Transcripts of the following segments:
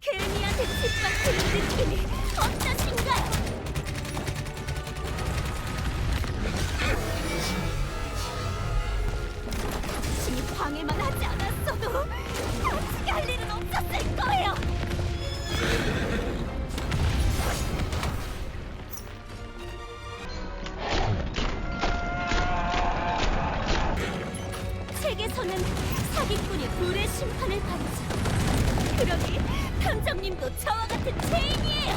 케니한테 짓밟히는 느낌이 어떠신가요? 당신이 방해만 하지 않았어도 당신이 할 일은 없었을 거예요. 책에서는 사기꾼이 불의 심판을 받죠. 그러니 탐정님도 저와 같은 죄인이에요.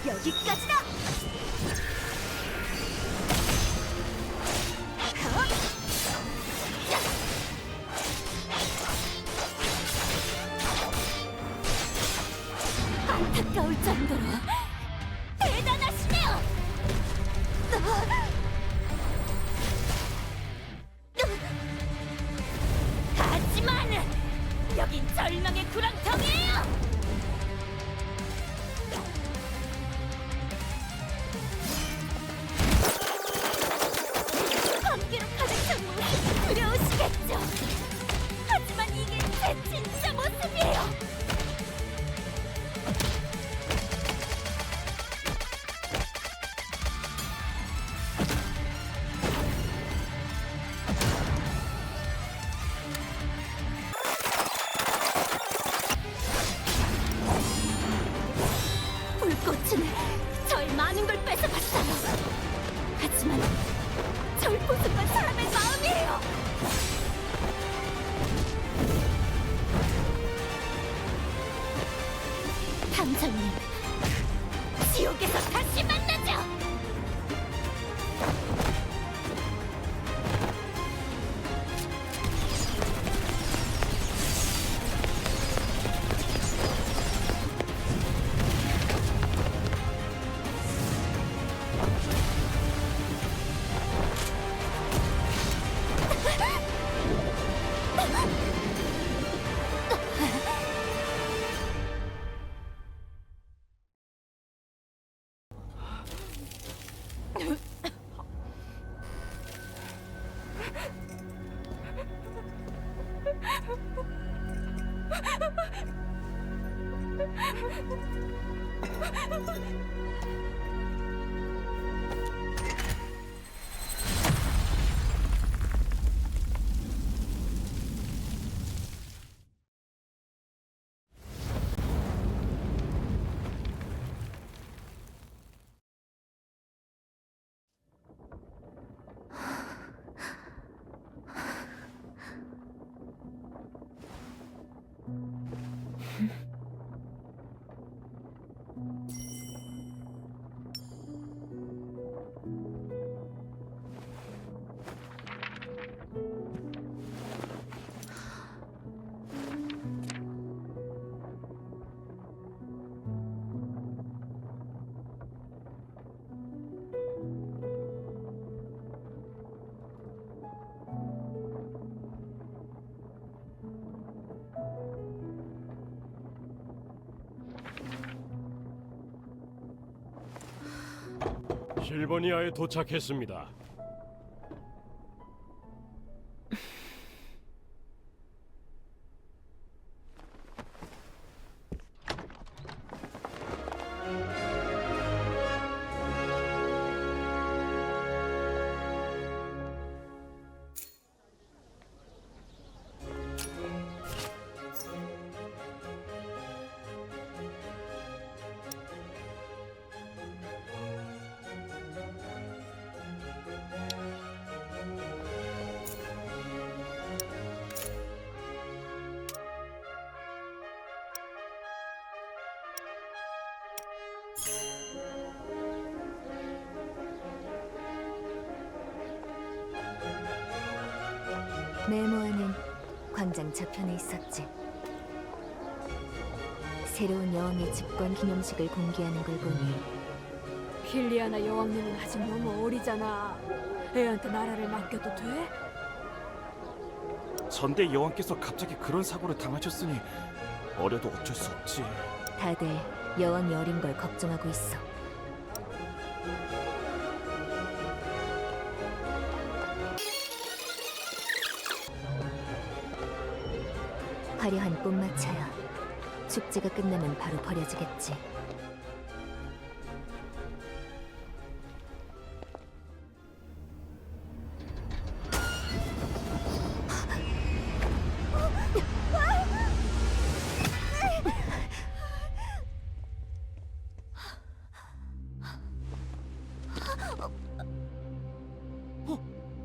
여기까지다. 안타까울 정도로 대단하시네요. 하지만 여긴 절망의 구렁텅이에요. 번개로 가득 찬 모습이 두려우시겠죠. 하지만 이게 제 진짜 모습이에요. 불꽃은 저의 많은 걸 뺏어갔어요. 하지만 절 보습한 사람의 마음이에요. 탐정님, 지옥에서 다시 만나죠. 실버니아에 도착했습니다. 메모아는 광장 저편에 있었지. 새로운 여왕의 집권 기념식을 공개하는 걸 보니 힐리아나 여왕님은 아직 너무 어리잖아. 애한테 나라를 맡겨도 돼? 전대 여왕께서 갑자기 그런 사고를 당하셨으니 어려도 어쩔 수 없지. 다들 여왕이 어린 걸 걱정하고 있어. 화려한 꽃마차야. 축제가 끝나면 바로 버려지겠지.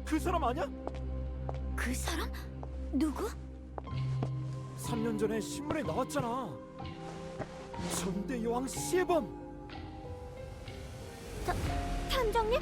그 사람 아니야? 그 사람? 누구? 3년 전에 신문에 나왔잖아. 전대 여왕 시범. 탐정님?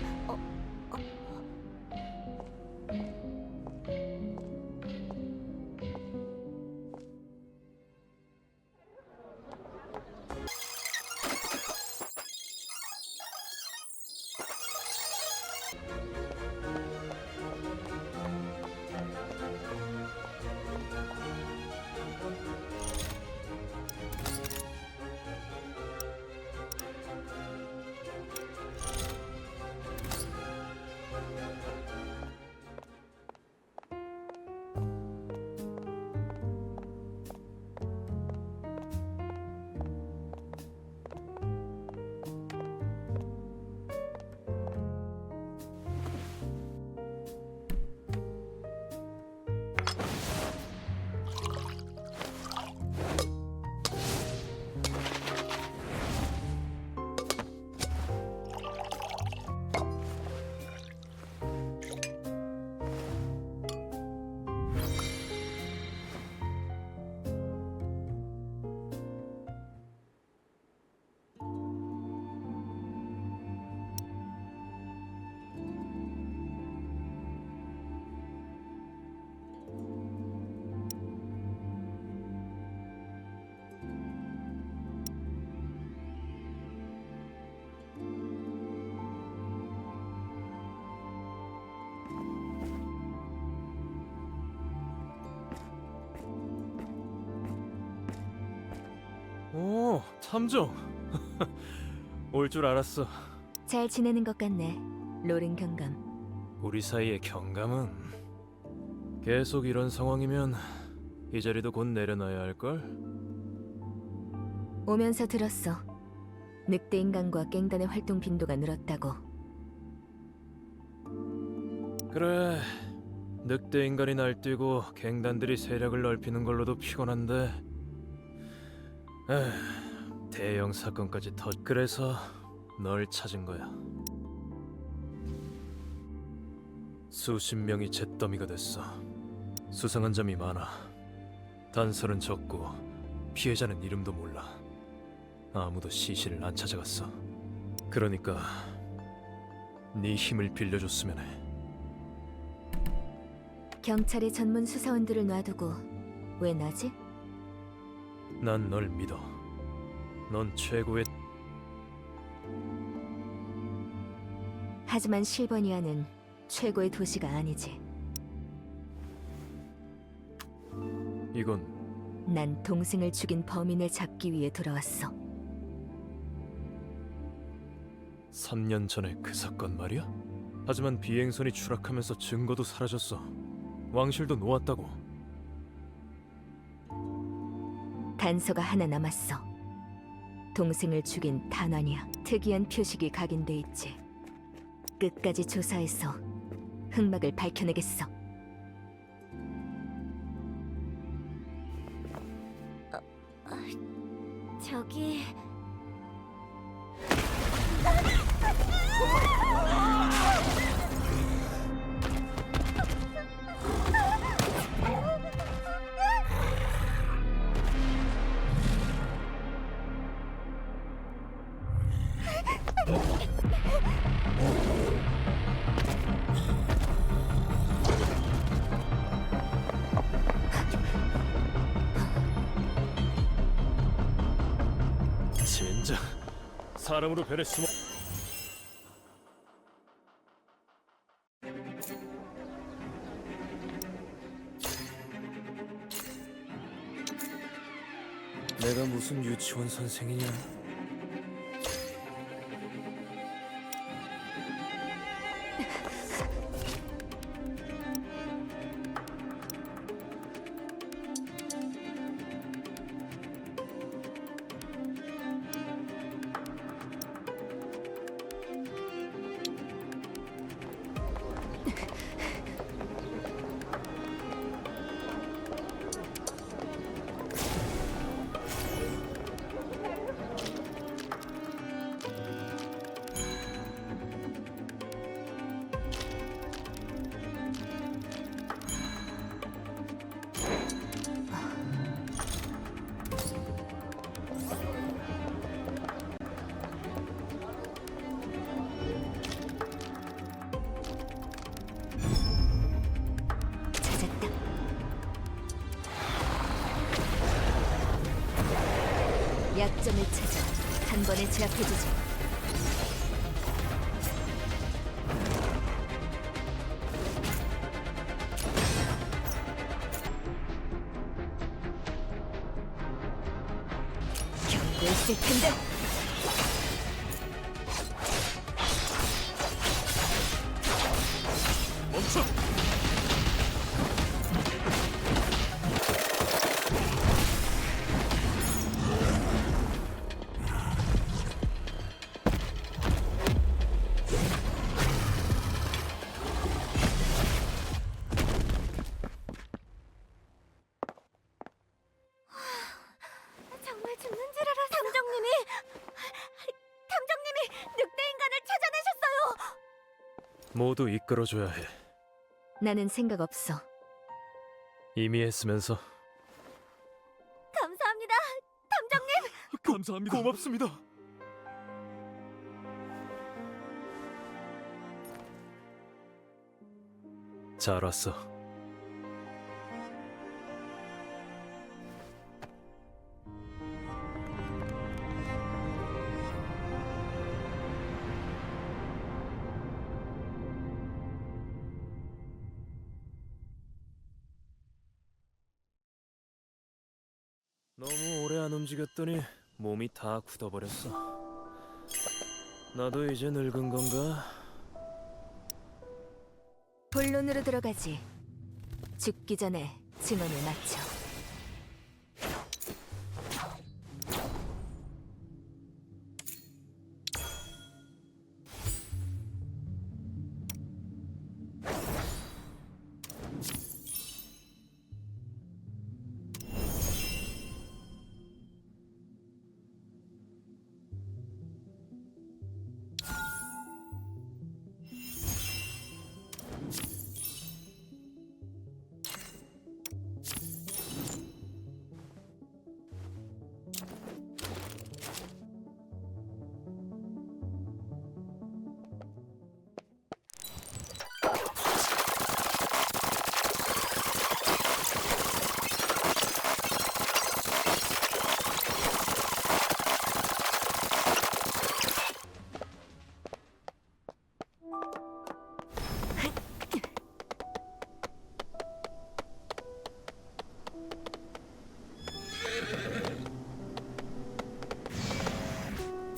오, 탐정. 올 줄 알았어. 잘 지내는 것 같네. 로른 경감. 우리 사이의 경감은 계속 이런 상황이면 이 자리도 곧 내려놔야 할걸? 오면서 들었어. 늑대 인간과 깽단의 활동 빈도가 늘었다고. 그래, 늑대 인간이 날뛰고 갱단들이 세력을 넓히는 걸로도 피곤한데 대형 사건까지 그래서 널 찾은 거야. 수십 명이 잿더미가 됐어. 수상한 점이 많아. 단서는 적고 피해자는 이름도 몰라. 아무도 시신을 안 찾아갔어. 그러니까 네 힘을 빌려줬으면 해. 경찰의 전문 수사원들을 놔두고 왜 나지? 난 널 믿어. 넌 최고의... 하지만 실버니아는 최고의 도시가 아니지. 이건 난 동생을 죽인 범인을 잡기 위해 돌아왔어. 3년 전에 그 사건 말이야? 하지만 비행선이 추락하면서 증거도 사라졌어. 왕실도 놓았다고. 단서가 하나 남았어. 동생을 죽인 탄환이야. 특이한 표식이 각인돼 있지. 끝까지 조사해서 흑막을 밝혀내겠어. 저기... 사람으로 별에 숨어. 내가 무슨 유치원 선생이냐? 찾았다. 약점을 찾아 한 번에 제압해주지. 경고했을 텐데. 멈춰! 정말 죽는 줄 알았어. 탐정님이 늑대 인간을 찾아내셨어요. 모두 이끌어줘야 해. 나는 생각 없어. 이미 했으면서. 감사합니다, 탐정님. 감사합니다. 고맙습니다. 잘 왔어. 너무 오래 안 움직였더니 몸이 다 굳어버렸어. 나도 이제 늙은 건가? 본론으로 들어가지. 죽기 전에 증언을 마쳐.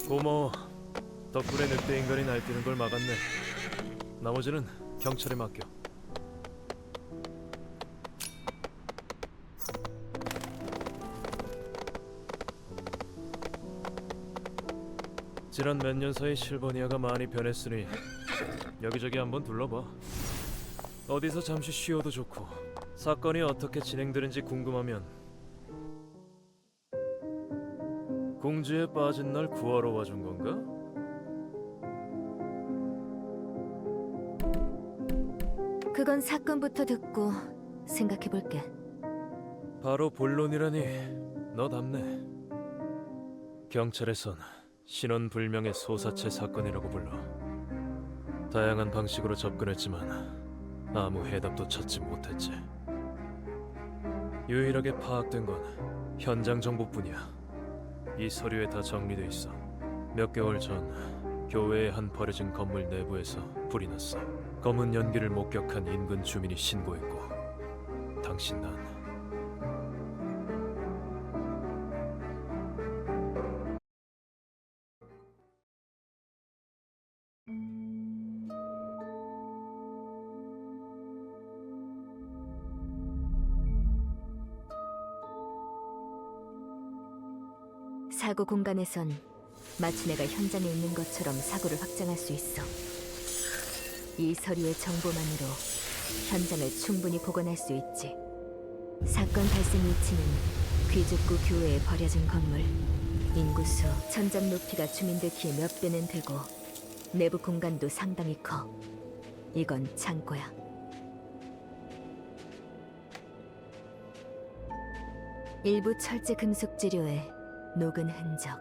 고마워. 덕분에 늑대 인간이 날뛰는 걸 막았네. 나머지는 경찰에 맡겨. 지난 몇 년 사이 실버니아가 많이 변했으니 여기저기 한번 둘러봐. 어디서 잠시 쉬어도 좋고 사건이 어떻게 진행되는지 궁금하면 공주에 빠진 날 구하러 와준 건가? 그건 사건부터 듣고 생각해볼게. 바로 본론이라니 너답네. 경찰에선 신원불명의 소사체 사건이라고 불러. 다양한 방식으로 접근했지만 아무 해답도 찾지 못했지. 유일하게 파악된 건 현장 정보뿐이야. 이 서류에 다 정리돼 있어. 몇 개월 전 교회의 한 버려진 건물 내부에서 불이 났어. 검은 연기를 목격한 인근 주민이 신고했고, 당신 난 사고 공간에선 마치 내가 현장에 있는 것처럼 사고를 확장할 수 있어. 이 서류의 정보만으로 현장을 충분히 복원할 수 있지. 사건 발생 위치는 귀족구 교외에 버려진 건물. 인구수, 천장 높이가 주민들 키의 몇 배는 되고 내부 공간도 상당히 커. 이건 창고야. 일부 철제 금속 재료에 녹은 흔적.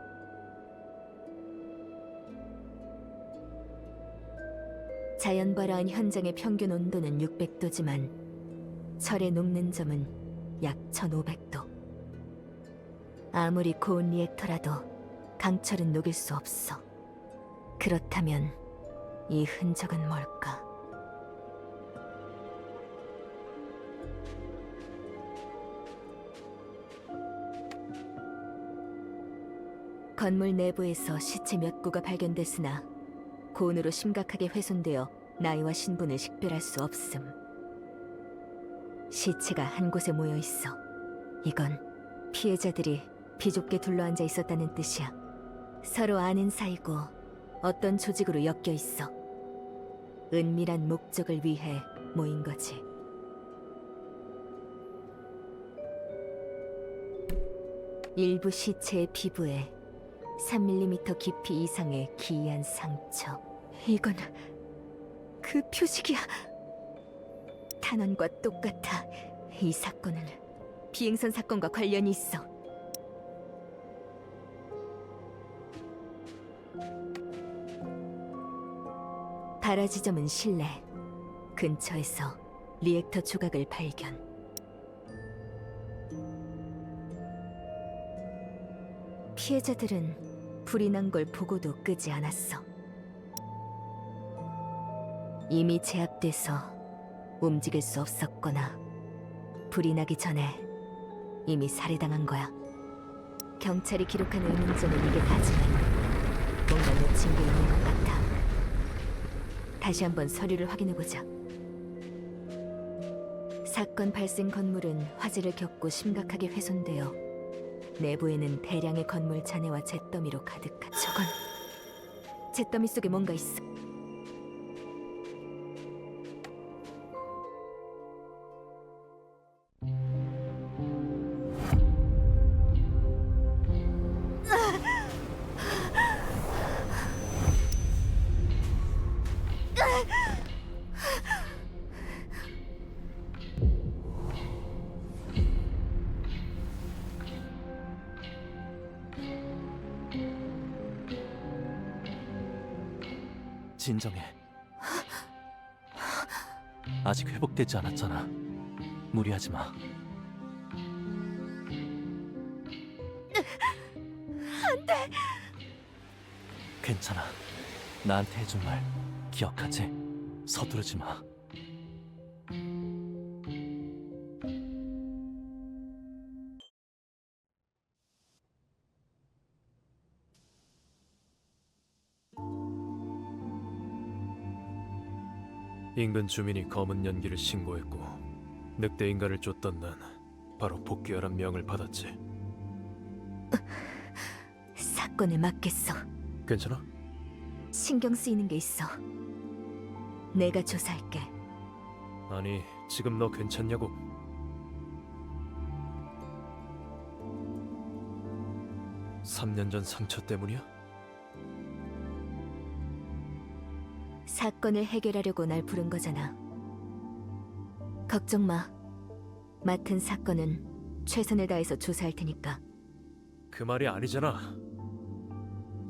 자연발화한 현장의 평균 온도는 600도지만 철의 녹는 점은 약 1500도. 아무리 고온 리액터라도 강철은 녹일 수 없어. 그렇다면 이 흔적은 뭘까? 건물 내부에서 시체 몇 구가 발견됐으나 고온으로 심각하게 훼손되어 나이와 신분을 식별할 수 없음. 시체가 한 곳에 모여 있어. 이건 피해자들이 비좁게 둘러앉아 있었다는 뜻이야. 서로 아는 사이고 어떤 조직으로 엮여 있어. 은밀한 목적을 위해 모인 거지. 일부 시체의 피부에 3mm 깊이 이상의 기이한 상처. 이건 그 표식이야. 탄원과 똑같아. 이 사건은 비행선 사건과 관련이 있어. 발화 지점은 실내. 근처에서 리액터 조각을 발견. 피해자들은 불이 난 걸 보고도 끄지 않았어. 이미 제압돼서 움직일 수 없었거나 불이 나기 전에 이미 살해당한 거야. 경찰이 기록한 의문점은 이게 다지만 뭔가 놓친 게 있는 것 같아. 다시 한번 서류를 확인해보자. 사건 발생 건물은 화재를 겪고 심각하게 훼손되어 내부에는 대량의 건물 잔해와 잿더미로 가득한. 저건 잿더미 속에 뭔가 있어. 진정해. 아직 회복되지 않았잖아. 무리하지 마. 안 돼! 괜찮아. 나한테 해준 말 기억하지? 서두르지 마. 인근 주민이 검은 연기를 신고했고, 늑대 인간을 쫓던 난 바로 복귀하란 명을 받았지. 사건에 맞겠어. 괜찮아? 신경 쓰이는 게 있어. 내가 조사할게. 아니, 지금 너 괜찮냐고. (3년) 전 상처 때문이야? 사건을 해결하려고 날 부른 거잖아. 걱정 마. 맡은 사건은 최선을 다해서 조사할 테니까. 그 말이 아니잖아.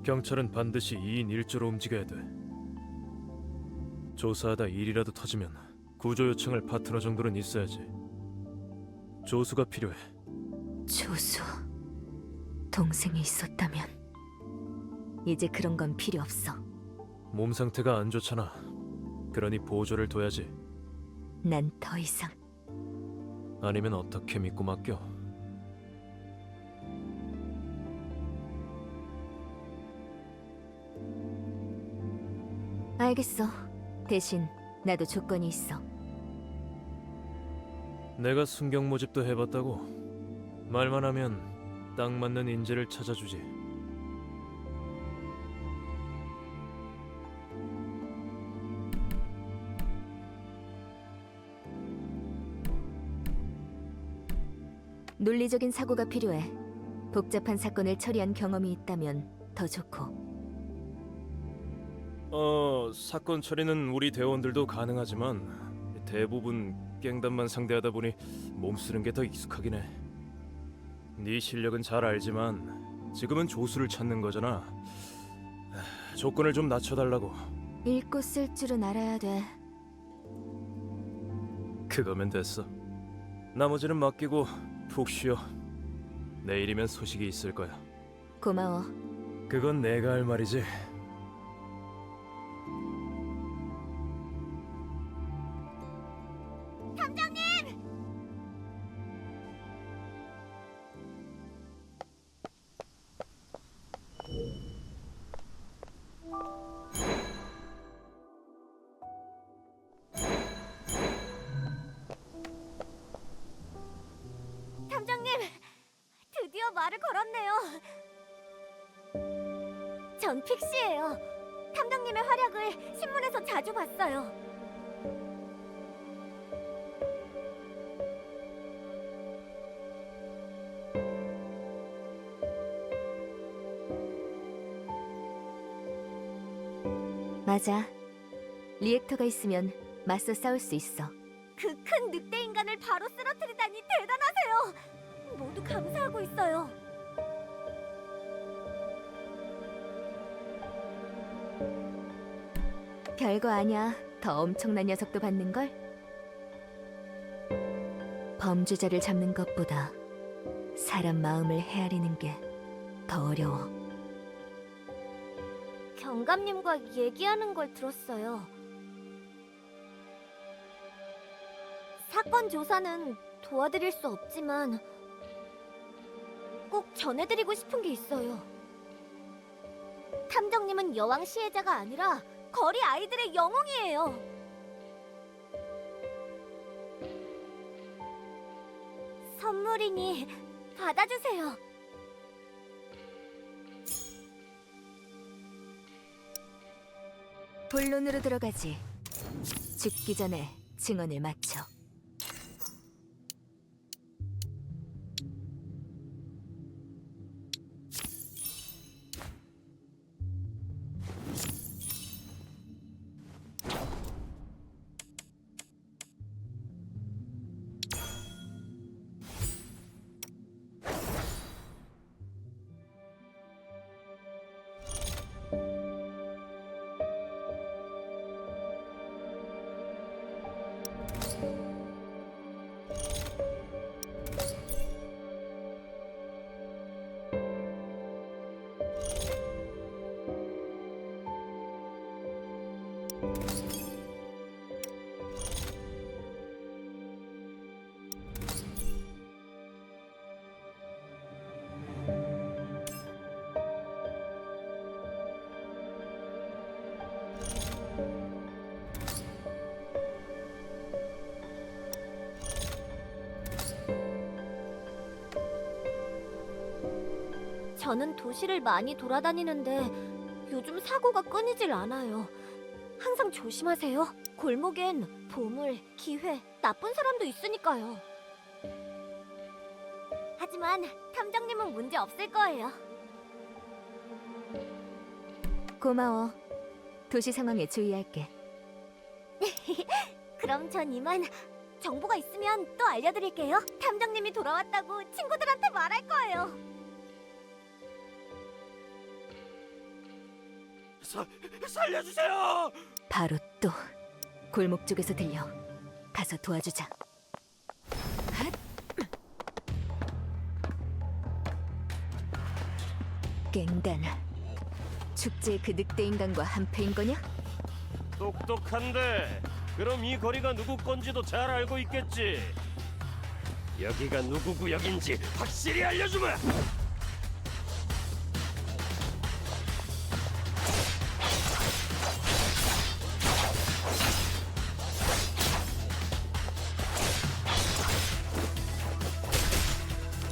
경찰은 반드시 2인 1조로 움직여야 돼. 조사하다 일이라도 터지면 구조 요청할 파트너 정도는 있어야지. 조수가 필요해. 조수, 동생이 있었다면 이제 그런 건 필요 없어. 몸 상태가 안 좋잖아. 그러니 보조를 둬야지. 난 더 이상 아니면 어떻게 믿고 맡겨? 알겠어. 대신 나도 조건이 있어. 내가 순경 모집도 해봤다고. 말만 하면 딱 맞는 인재를 찾아주지. 논리적인 사고가 필요해. 복잡한 사건을 처리한 경험이 있다면 더 좋고. 사건 처리는 우리 대원들도 가능하지만 대부분 갱단만 상대하다 보니 몸 쓰는 게 더 익숙하긴 해. 네 실력은 잘 알지만 지금은 조수를 찾는 거잖아. 조건을 좀 낮춰달라고. 읽고 쓸 줄은 알아야 돼. 그거면 됐어. 나머지는 맡기고 푹 쉬어. 내일이면 소식이 있을 거야. 고마워. 그건 내가 할 말이지. 탐정님, 드디어 말을 걸었네요. 전 픽시예요. 탐정님의 활약을 신문에서 자주 봤어요. 맞아. 리액터가 있으면 맞서 싸울 수 있어. 그 큰 늑대 인간을 바로 쓰러뜨리다니 대단하세요. 모두 감사하고 있어요. 별거 아냐. 더 엄청난 녀석도 받는걸? 범죄자를 잡는 것보다 사람 마음을 헤아리는 게 더 어려워. 경감님과 얘기하는 걸 들었어요. 사건 조사는 도와드릴 수 없지만 꼭 전해드리고 싶은 게 있어요. 탐정님은 여왕 시혜자가 아니라 거리 아이들의 영웅이에요. 선물이니 받아주세요. 본론으로 들어가지. 죽기 전에 증언을 마쳐. 저는 도시를 많이 돌아다니는데 요즘 사고가 끊이질 않아요. 항상 조심하세요. 골목엔 보물, 기회, 나쁜 사람도 있으니까요. 하지만 탐정님은 문제 없을 거예요. 고마워. 도시 상황에 주의할게. 그럼 전 이만. 정보가 있으면 또 알려드릴게요. 탐정님이 돌아왔다고 친구들한테 말할 거예요. 살려주세요! 바로 또 골목 쪽에서 들려. 가서 도와주자. 핫! 갱단. 축제의 그 늑대 인간과 한패인 거냐? 똑똑한데 그럼 이 거리가 누구 건지도 잘 알고 있겠지. 여기가 누구 구역인지 확실히 알려주마.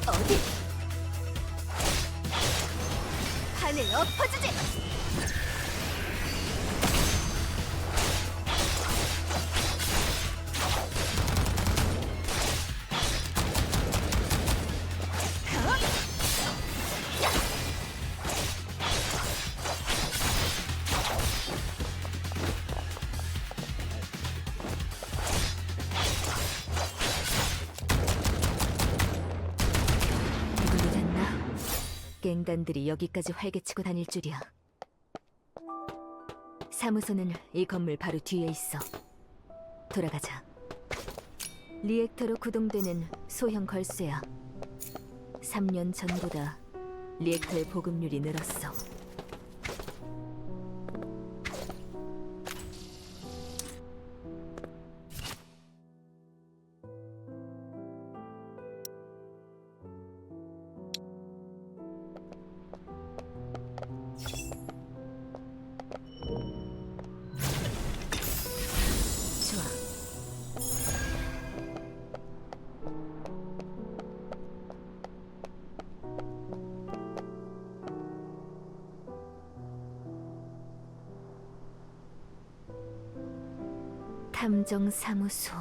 어디? 하늘 엎어주지! 이걸로 됐나? 갱단들이 여기까지 활개치고 다닐 줄이야. 사무소는 이 건물 바로 뒤에 있어. 돌아가자. 리액터로 구동되는 소형 걸쇠야. 3년 전보다 리액터의 보급률이 늘었어. 좋아. 탐정사무소.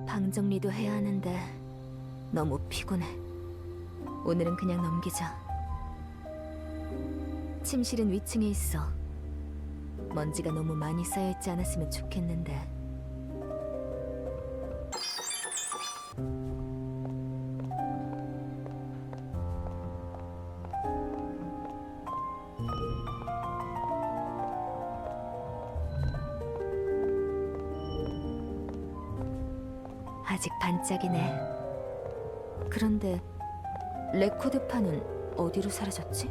방 정리도 해야 하는데 너무 피곤해. 오늘은 그냥 넘기자. 침실은 위층에 있어. 먼지가 너무 많이 쌓여있지 않았으면 좋겠는데. 아직 반짝이네. 그런데 레코드판은 어디로 사라졌지?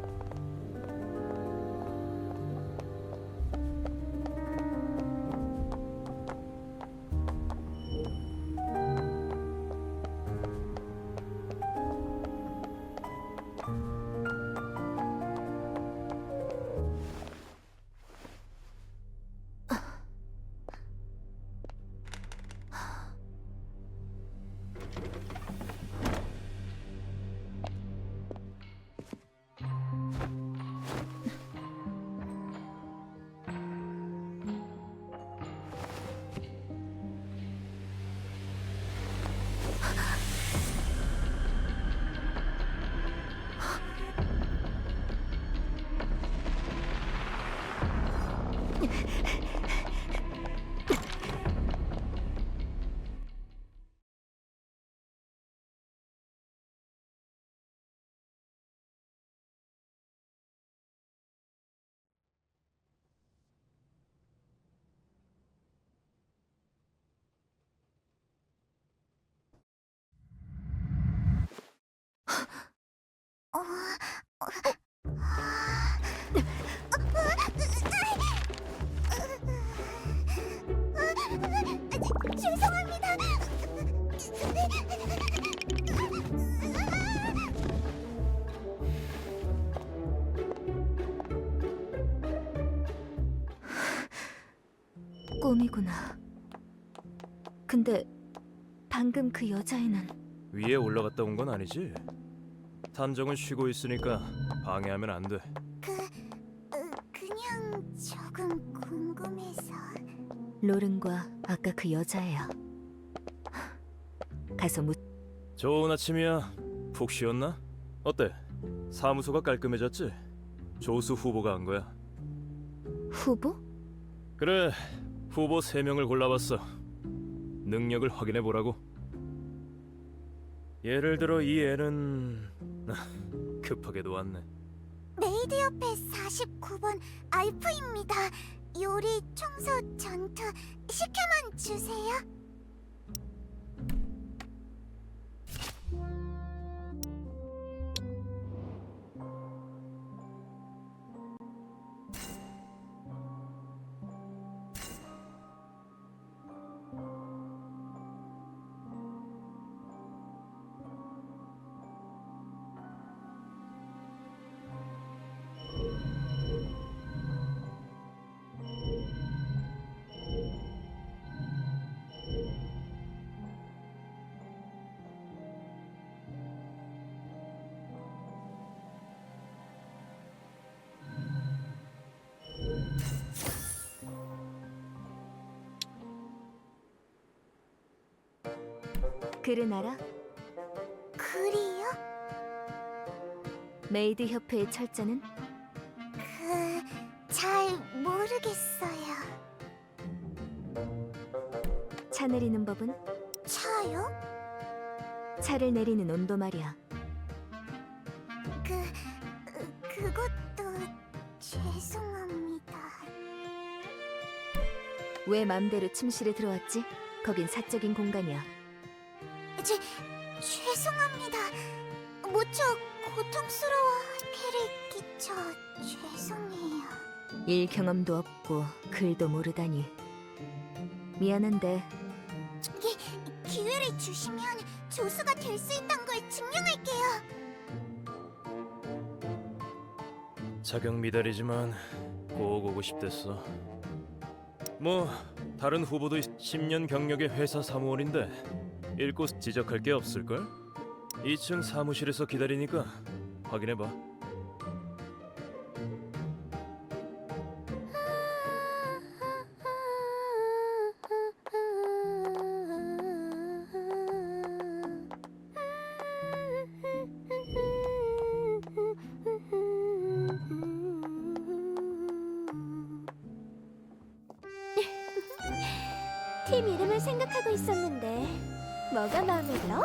죄송합니다. 꿈이구나. 근데 방금 그 여자애는 위에 올라갔다 온 건 아니지? 탐정은 쉬고 있으니까 방해하면 안 돼. 그냥 조금 궁금해서. 로른과 아까 그 여자애야. 가서 좋은 아침이야. 푹 쉬었나? 어때? 사무소가 깔끔해졌지? 조수 후보가 한 거야. 후보? 그래, 후보 3명을 골라봤어. 능력을 확인해 보라고. 예를 들어 이 애는 급하게도 왔네. 메이드 옆에 49번 알프입니다. 요리, 청소, 전투 시켜만 주세요. 글은 알아? 글이요? 메이드 협회의 철자는? 잘 모르겠어요. 차 내리는 법은? 차요? 차를 내리는 온도 말이야. 그것도 죄송합니다. 왜 맘대로 침실에 들어왔지? 거긴 사적인 공간이야. 죄송합니다. 무척 고통스러워 피를 끼쳐 죄송해요. 일 경험도 없고 글도 모르다니. 미안한데 기회를 주시면 조수가 될 수 있단 걸 증명할게요. 자격 미달이지만 꼭 오고 싶댔어. 뭐 다른 후보도 10년 경력의 회사 사무원인데 읽고 지적할 게 없을걸? 2층 사무실에서 기다리니까 확인해봐. 팀 이름을 생각하고 있었는데 뭐가 마음에 들어?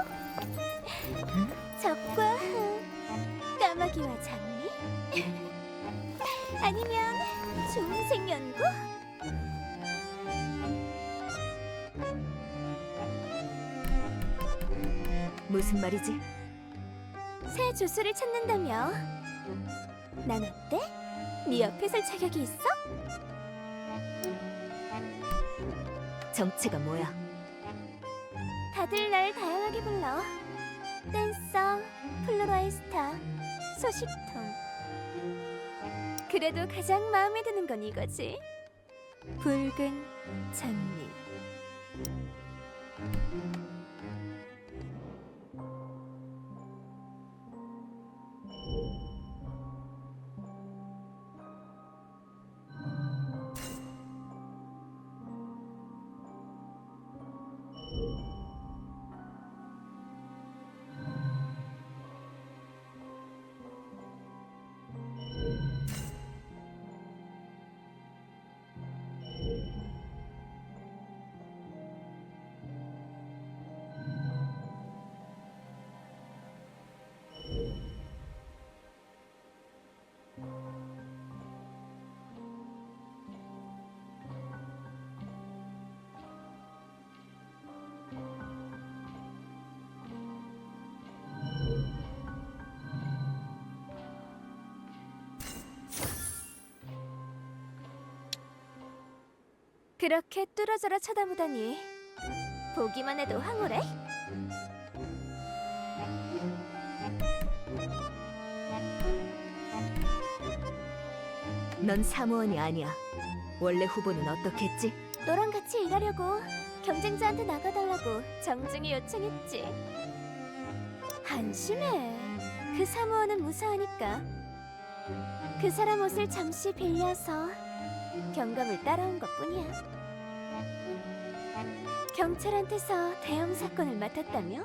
적과 까마귀와 장미? 아니면 좋은 생연구? 무슨 말이지? 새 조수를 찾는다며? 난 어때? 네 옆에 설 자격이 있어? 정체가 뭐야? 다들 날 다양하게 불러. 댄서, 플로라이스타, 소식통. 그래도 가장 마음에 드는 건 이거지. 붉은 장미. 그렇게 뚫어져라 쳐다보다니 보기만 해도 황홀해? 넌 사무원이 아니야. 원래 후보는 어떻게 했지? 너랑 같이 일하려고 경쟁자한테 나가달라고 정중히 요청했지. 한심해. 그 사무원은 무사하니까. 그 사람 옷을 잠시 빌려서 경감을 따라온 것뿐이야. 경찰한테서 대형 사건을 맡았다며?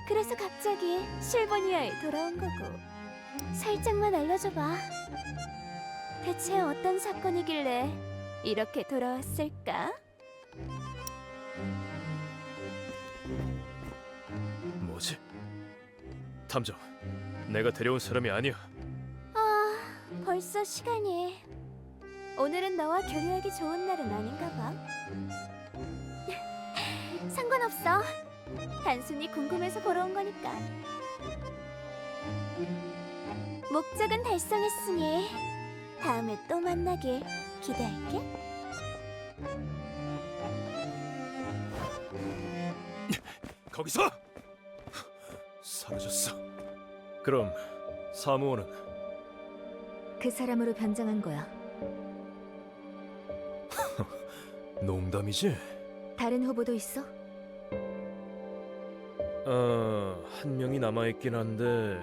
그래서 갑자기 실버니아에 돌아온 거고. 살짝만 알려줘봐. 대체 어떤 사건이길래 이렇게 돌아왔을까? 뭐지? 탐정, 내가 데려온 사람이 아니야. 아, 벌써 시간이. 오늘은 너와 교류하기 좋은 날은 아닌가 봐. 상관없어. 단순히 궁금해서 보러 온 거니까. 목적은 달성했으니 다음에 또 만나길 기대할게. 거기서! 사라졌어. 그럼 사무원은? 그 사람으로 변장한 거야. 농담이지? 다른 후보도 있어? 한 명이 남아있긴 한데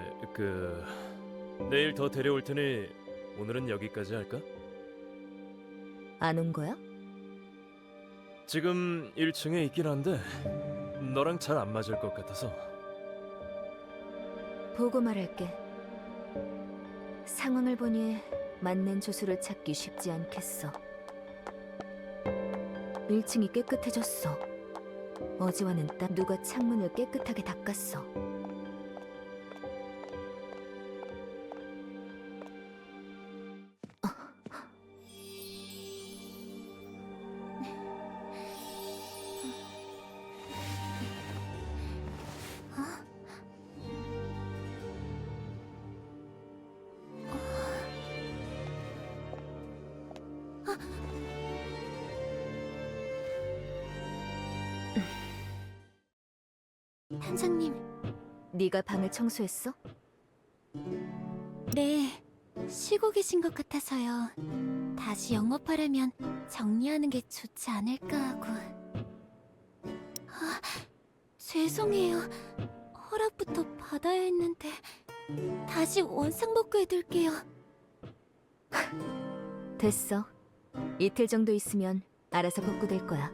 내일 더 데려올 테니 오늘은 여기까지 할까? 안 온 거야? 지금 1층에 있긴 한데 너랑 잘 안 맞을 것 같아서. 보고 말할게. 상황을 보니 맞는 조수를 찾기 쉽지 않겠어. 1층이 깨끗해졌어. 어제와는 딱 누가 창문을 깨끗하게 닦았어. 단장님, 네가 방을 청소했어? 네, 쉬고 계신 것 같아서요. 다시 영업하려면 정리하는 게 좋지 않을까 하고. 아, 죄송해요. 허락부터 받아야 했는데 다시 원상복구해둘게요. 됐어. 이틀 정도 있으면 알아서 복구될 거야.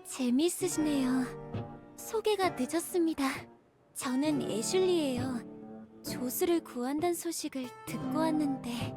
재미있으시네요. 소개가 늦었습니다. 저는 애슐리예요. 조수를 구한다는 소식을 듣고 왔는데.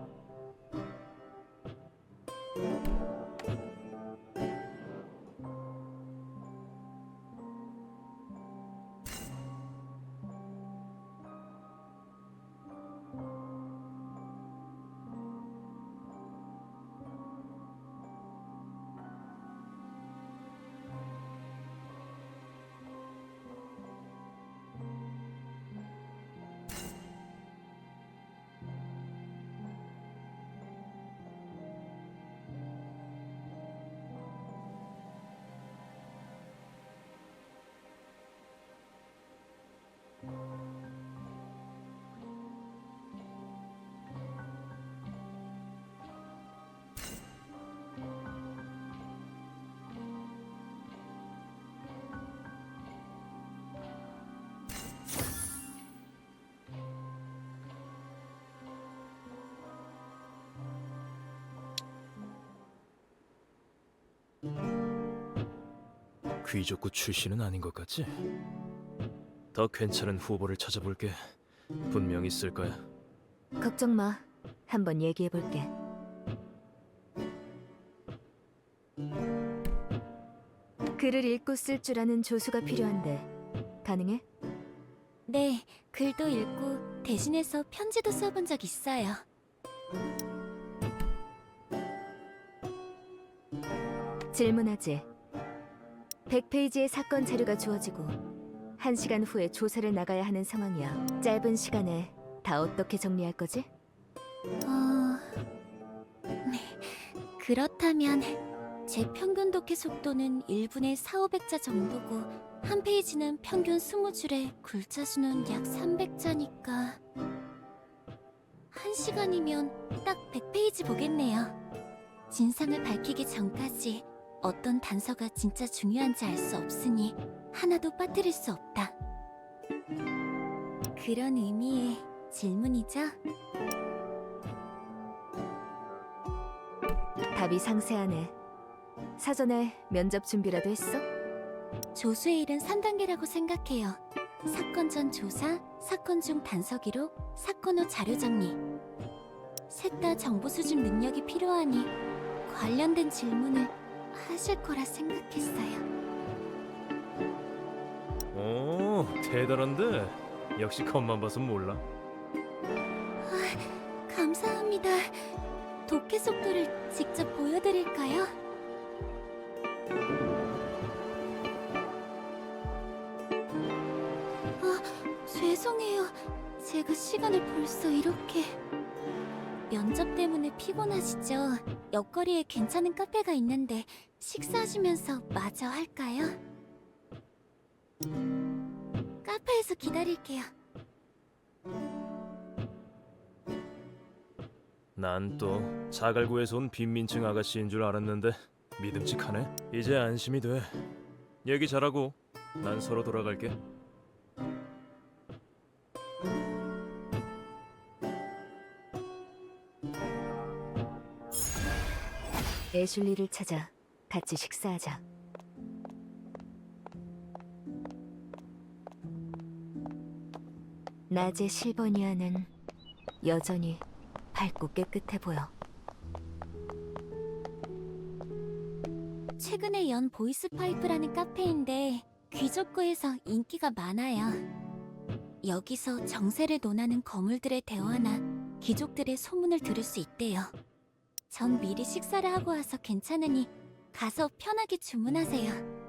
귀족구 출신은 아닌 것 같지? 더 괜찮은 후보를 찾아볼게. 분명 있을 거야. 걱정 마. 한번 얘기해 볼게. 글을 읽고 쓸 줄 아는 조수가 필요한데 가능해? 네, 글도 읽고 대신해서 편지도 써본 적 있어요. 질문하지. 100페이지의 사건 자료가 주어지고 1시간 후에 조사를 나가야 하는 상황이야. 짧은 시간에 다 어떻게 정리할 거지? 네, 그렇다면 제 평균 독해 속도는 1분에 4,500자 정도고 한 페이지는 평균 20줄에 글자 수는 약 300자니까 1시간이면 딱 100페이지 보겠네요. 진상을 밝히기 전까지 어떤 단서가 진짜 중요한지 알 수 없으니 하나도 빠뜨릴 수 없다. 그런 의미의 질문이죠? 답이 상세하네. 사전에 면접 준비라도 했어? 조수의 일은 3단계라고 생각해요. 사건 전 조사, 사건 중 단서 기록, 사건 후 자료 정리. 셋 다 정보 수집 능력이 필요하니 관련된 질문을 하실 거라 생각했어요. 오, 대단한데. 역시 겉만 봐선 몰라. 감사합니다. 독해 속도를 직접 보여드릴까요? 죄송해요. 제가 시간을 벌써 이렇게... 면접 때문에 피곤하시죠? 옆거리에 괜찮은 카페가 있는데 식사하시면서 마저 할까요? 카페에서 기다릴게요. 난 또 자갈구에서 온 빈민층 아가씨인 줄 알았는데 믿음직하네. 이제 안심이 돼. 얘기 잘하고 난 서로 돌아갈게. 애슐리를 찾아 같이 식사하자. 낮의 실버니아는 여전히 밝고 깨끗해 보여. 최근에 연 보이스파이프라는 카페인데 귀족구에서 인기가 많아요. 여기서 정세를 논하는 거물들의 대화나 귀족들의 소문을 들을 수 있대요. 전 미리 식사를 하고 와서 괜찮으니 가서 편하게 주문하세요.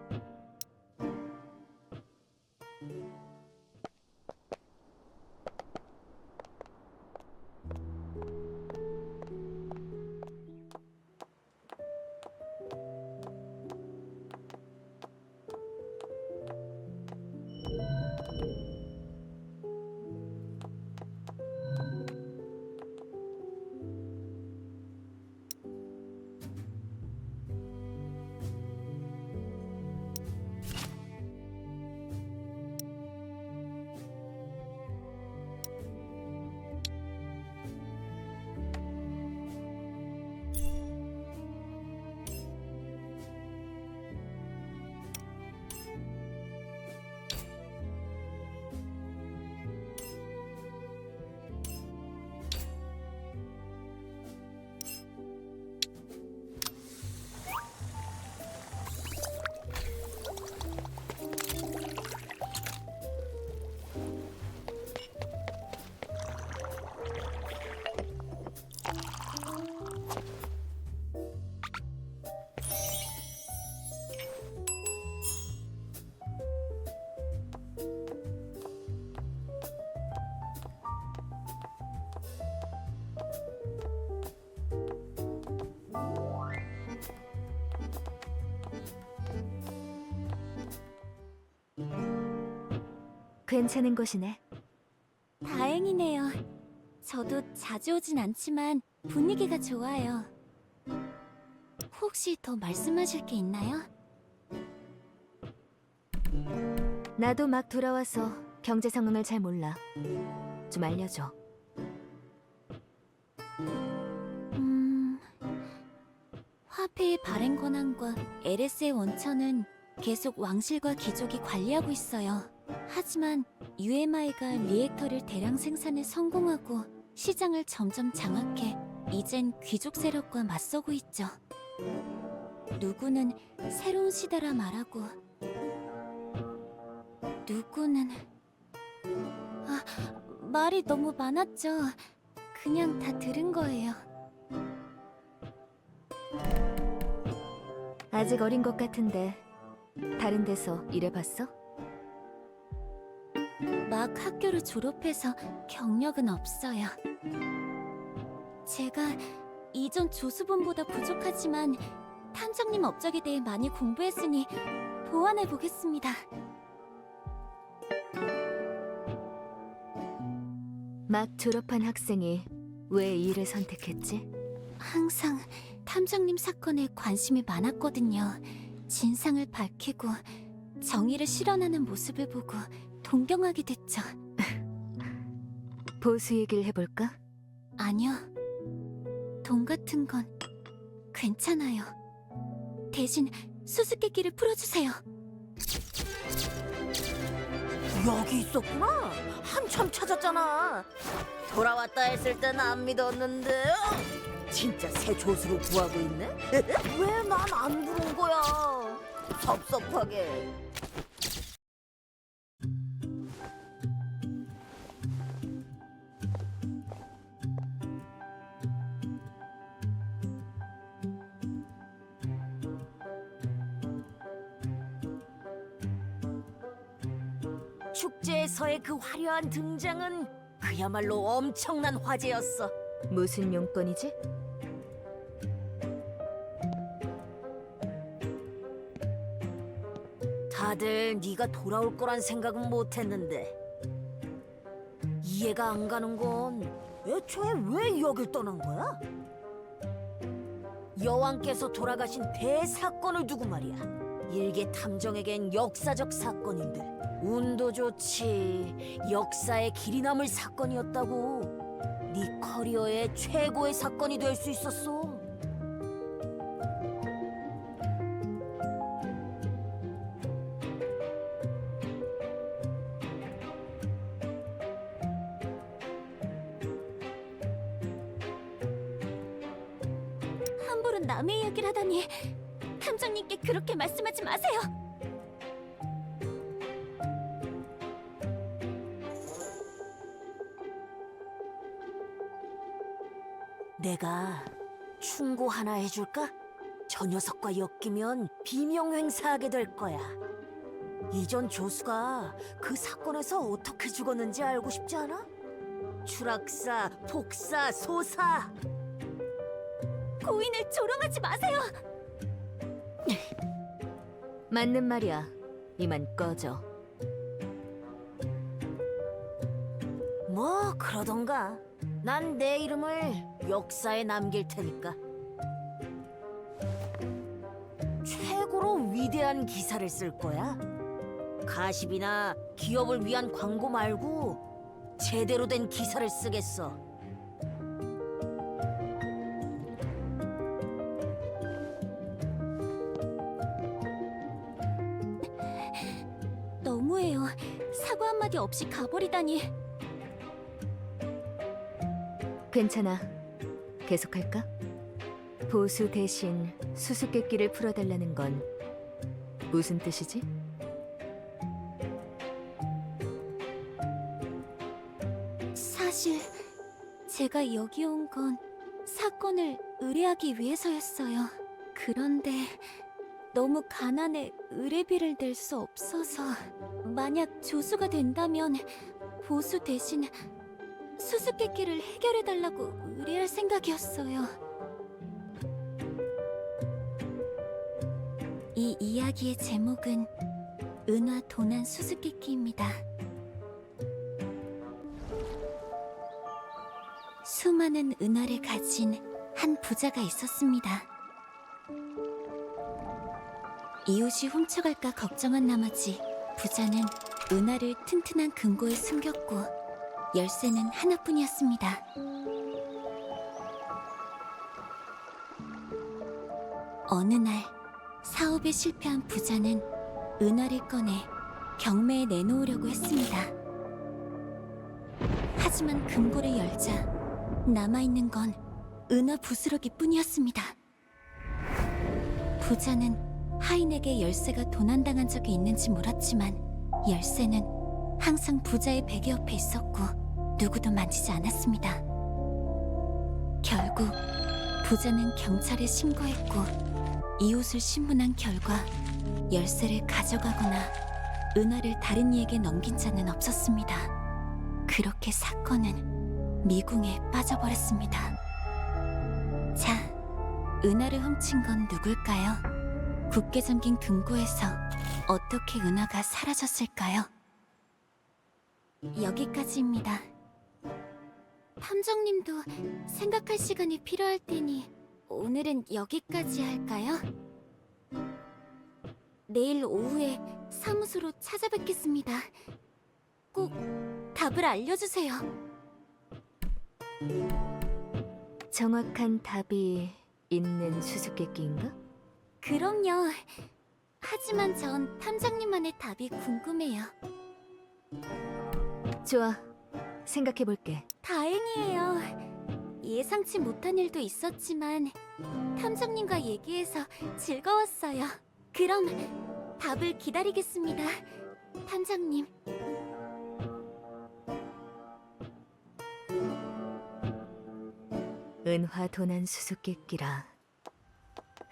괜찮은 곳이네. 다행이네요. 저도 자주 오진 않지만 분위기가 좋아요. 혹시 더 말씀하실 게 있나요? 나도 막 돌아와서 경제 상황을 잘 몰라. 좀 알려줘. 화폐의 발행 권한과 LS의 원천은 계속 왕실과 귀족이 관리하고 있어요. 하지만 UMI가 리액터를 대량 생산에 성공하고 시장을 점점 장악해 이젠 귀족 세력과 맞서고 있죠. 누구는 새로운 시대라 말하고 누구는... 말이 너무 많았죠. 그냥 다 들은 거예요. 아직 어린 것 같은데 다른 데서 일해봤어? 막 학교를 졸업해서 경력은 없어요. 제가 이전 조수본보다 부족하지만 탐정님 업적에 대해 많이 공부했으니 보완해 보겠습니다. 막 졸업한 학생이 왜 이 일을 선택했지? 항상 탐정님 사건에 관심이 많았거든요. 진상을 밝히고 정의를 실현하는 모습을 보고 동경하게 됐죠. 보수 얘기를 해볼까? 아니요. 돈 같은 건 괜찮아요. 대신 수수께끼를 풀어주세요. 여기 있었구나. 한참 찾았잖아. 돌아왔다 했을 땐 안 믿었는데 진짜 새 조수로 구하고 있네? 왜 난 안 부른 거야? 섭섭하게. 축제에서의 그 화려한 등장은 그야말로 엄청난 화제였어. 무슨 용건이지? 다들 네가 돌아올 거란 생각은 못했는데 이해가 안 가는 건 애초에 왜 여길 떠난 거야? 여왕께서 돌아가신 대사건을 두고 말이야. 일개 탐정에겐 역사적 사건인데 운도 좋지 역사에 길이 남을 사건이었다고. 네 커리어의 최고의 사건이 될 수 있었어. 함부로 남의 이야기를 하다니. 탐정님께 그렇게 말씀하지 마세요. 내가 충고 하나 해줄까? 저 녀석과 엮이면 비명 행사하게 될 거야. 이전 조수가 그 사건에서 어떻게 죽었는지 알고 싶지 않아? 추락사, 폭사, 소사. 고인을 조롱하지 마세요. 맞는 말이야. 이만 꺼져. 뭐 그러던가. 난 내 이름을 역사에 남길 테니까. 최고로 위대한 기사를 쓸 거야. 가십이나 기업을 위한 광고 말고 제대로 된 기사를 쓰겠어. 너무해요. 사과 한마디 없이 가버리다니. 괜찮아. 계속할까? 보수 대신 수수께끼를 풀어달라는 건 무슨 뜻이지? 사실 제가 여기 온 건 사건을 의뢰하기 위해서였어요. 그런데 너무 가난해 의뢰비를 낼 수 없어서 만약 조수가 된다면 보수 대신 수수께끼를 해결해달라고 의뢰할 생각이었어요. 이 이야기의 제목은 은화 도난 수수께끼입니다. 수많은 은화를 가진 한 부자가 있었습니다. 이웃이 훔쳐갈까 걱정한 나머지 부자는 은화를 튼튼한 금고에 숨겼고 열쇠는 하나뿐이었습니다. 어느 날 사업에 실패한 부자는 은화를 꺼내 경매에 내놓으려고 했습니다. 하지만 금고를 열자 남아있는 건 은화 부스러기 뿐이었습니다. 부자는 하인에게 열쇠가 도난당한 적이 있는지 물었지만 열쇠는 항상 부자의 베개 옆에 있었고 누구도 만지지 않았습니다. 결국 부자는 경찰에 신고했고 이웃을 신문한 결과 열쇠를 가져가거나 은화를 다른 이에게 넘긴 자는 없었습니다. 그렇게 사건은 미궁에 빠져버렸습니다. 자, 은하를 훔친 건 누굴까요? 굳게 잠긴 금고에서 어떻게 은하가 사라졌을까요? 여기까지입니다. 탐정님도 생각할 시간이 필요할 테니 오늘은 여기까지 할까요? 내일 오후에 사무소로 찾아뵙겠습니다. 꼭 답을 알려주세요. 정확한 답이 있는 수수께끼인가? 그럼요. 하지만 전 탐정님만의 답이 궁금해요. 좋아, 생각해볼게. 다행이에요. 예상치 못한 일도 있었지만 탐정님과 얘기해서 즐거웠어요. 그럼 답을 기다리겠습니다, 탐정님. 은화 도난 수수께끼라.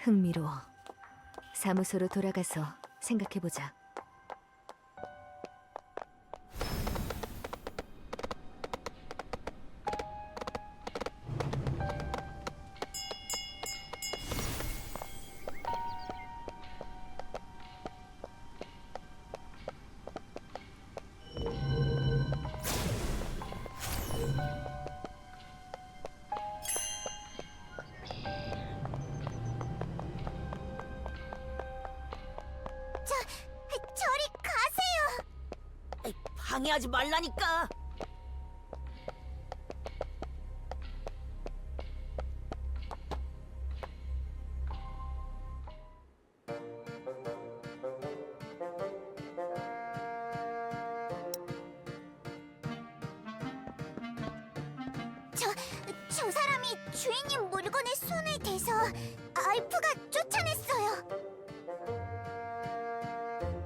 흥미로워. 사무소로 돌아가서 생각해보자. 저리 가세요. 방해하지 말라니까. 저 사람이 주인님 물건에 손을 대서 알프가 쫓아냈어요.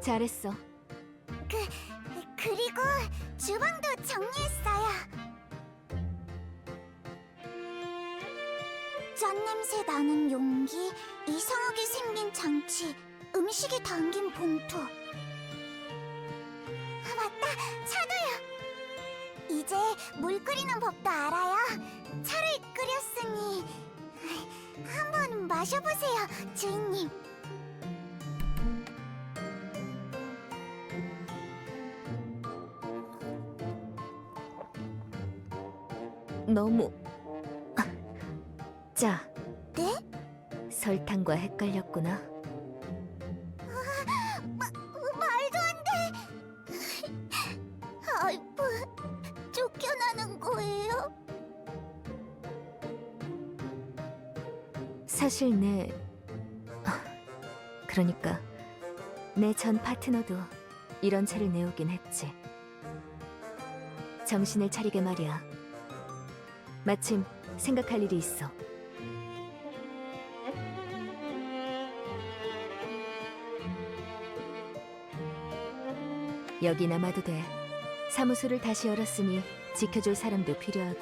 잘했어. 그리고 주방도 정리했어요. 짠냄새 나는 용기, 이상하게 생긴 장치, 음식이 담긴 봉투. 맞다, 차도요. 이제 물 끓이는 법도 알아요. 차를 끓였으니 한번 마셔보세요, 주인님. 너무 짜. 네? 설탕과 헷갈렸구나. 말도 안 돼. 알프, 쫓겨나는 거예요? 사실 그러니까 내 전 파트너도 이런 차를 내오긴 했지. 정신을 차리게 말이야. 마침 생각할 일이 있어. 여기 남아도 돼. 사무소를 다시 열었으니 지켜줄 사람도 필요하고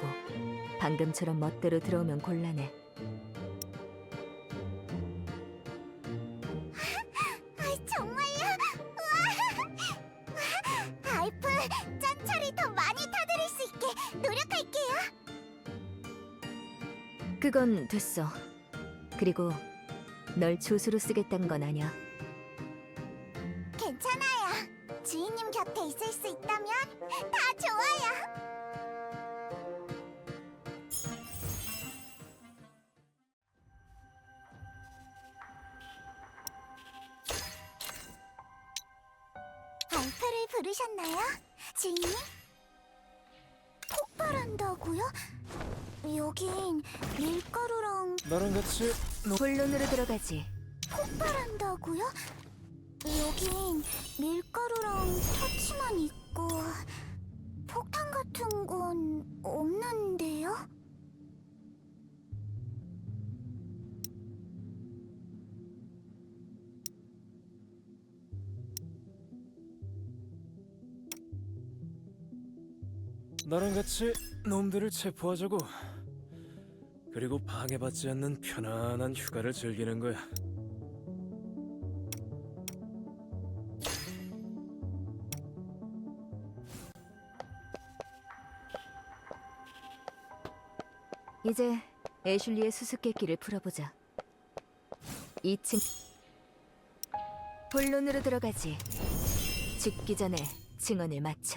방금처럼 멋대로 들어오면 곤란해. 정말요? 우와! 알프, 짠차를 더 많이 타드릴 수 있게 노력할게요. 그건 됐어. 그리고 널 조수로 쓰겠다는 건 아니야. 괜찮아요. 주인님 곁에 있을 수 있다면 다 좋아요. 알프를 부르셨나요, 주인님? 폭발한다고요? 여긴 밀가루랑 나랑 같이 본론으로 들어가지. 폭발한다고요? 여긴 밀가루랑 터치만 있고 폭탄 같은 건 없는데요? 나랑 같이 놈들을 체포하자고. 그리고 방해받지 않는 편안한 휴가를 즐기는 거야. 이제 애슐리의 수수께끼를 풀어보자. 2층 본론으로 들어가지. 죽기 전에 증언을 마쳐.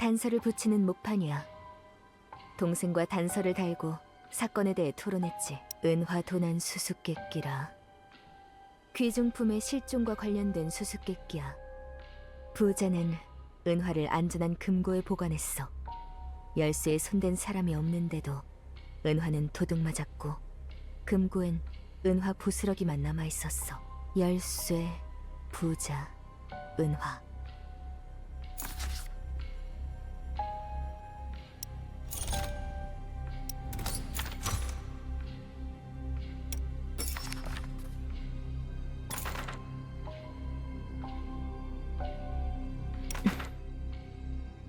단서를 붙이는 목판이야. 동생과 단서를 달고 사건에 대해 토론했지. 은화 도난 수수께끼라. 귀중품의 실종과 관련된 수수께끼야. 부자는 은화를 안전한 금고에 보관했어. 열쇠에 손댄 사람이 없는데도 은화는 도둑 맞았고 금고엔 은화 부스러기만 남아 있었어. 열쇠, 부자, 은화.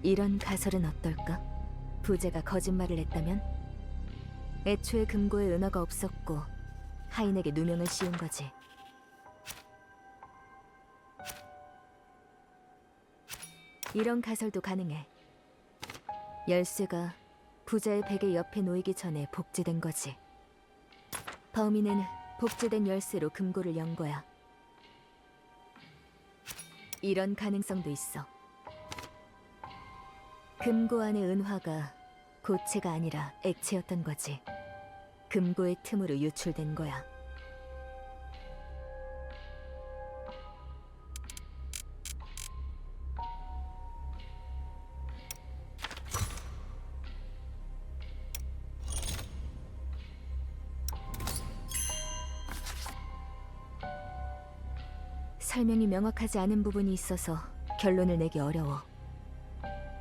이런 가설은 어떨까? 부자가 거짓말을 했다면? 애초에 금고에 은화가 없었고 하인에게 누명을 씌운 거지. 이런 가설도 가능해. 열쇠가 부자의 베개 옆에 놓이기 전에 복제된 거지. 범인은 복제된 열쇠로 금고를 연 거야. 이런 가능성도 있어. 금고 안의 은화가 고체가 아니라 액체였던 거지. 금고의 틈으로 유출된 거야. 설명이 명확하지 않은 부분이 있어서 결론을 내기 어려워.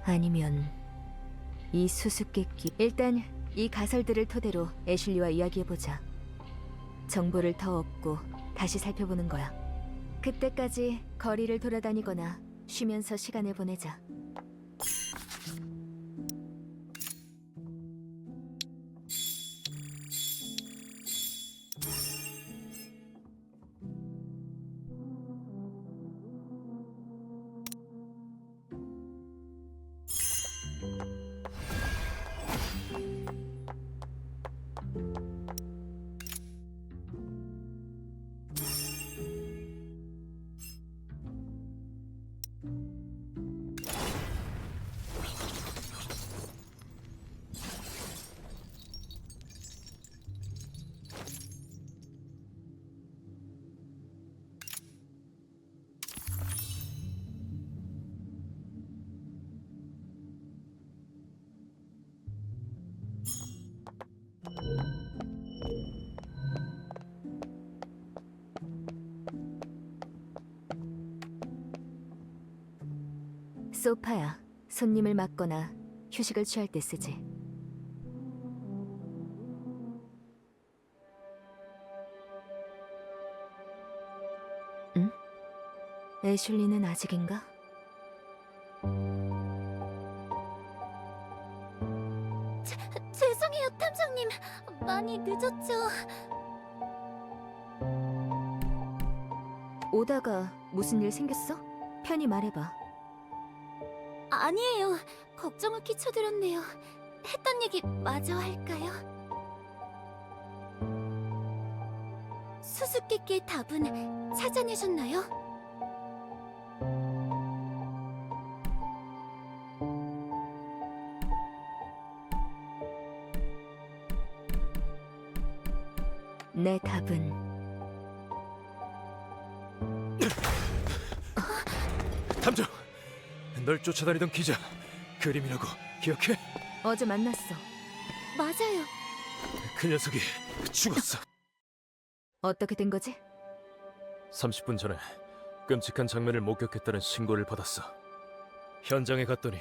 아니면 이 수수께끼. 일단 이 가설들을 토대로 애슐리와 이야기해보자. 정보를 더 얻고 다시 살펴보는 거야. 그때까지 거리를 돌아다니거나 쉬면서 시간을 보내자. 소파야. 손님을 맞거나 휴식을 취할 때 쓰지. 응? 애슐리는 아직인가? 죄송해요, 탐정님. 많이 늦었죠. 오다가 무슨 일 생겼어? 편히 말해봐. 아니에요. 걱정을 끼쳐드렸네요. 했던 얘기 마저 할까요? 수수께끼의 답은 찾아내셨나요? 내 답은 탐정! 널 쫓아다니던 기자 그림이라고 기억해? 어제 만났어. 맞아요. 그 녀석이 죽었어. 어떻게 된 거지? 30분 전에 끔찍한 장면을 목격했다는 신고를 받았어. 현장에 갔더니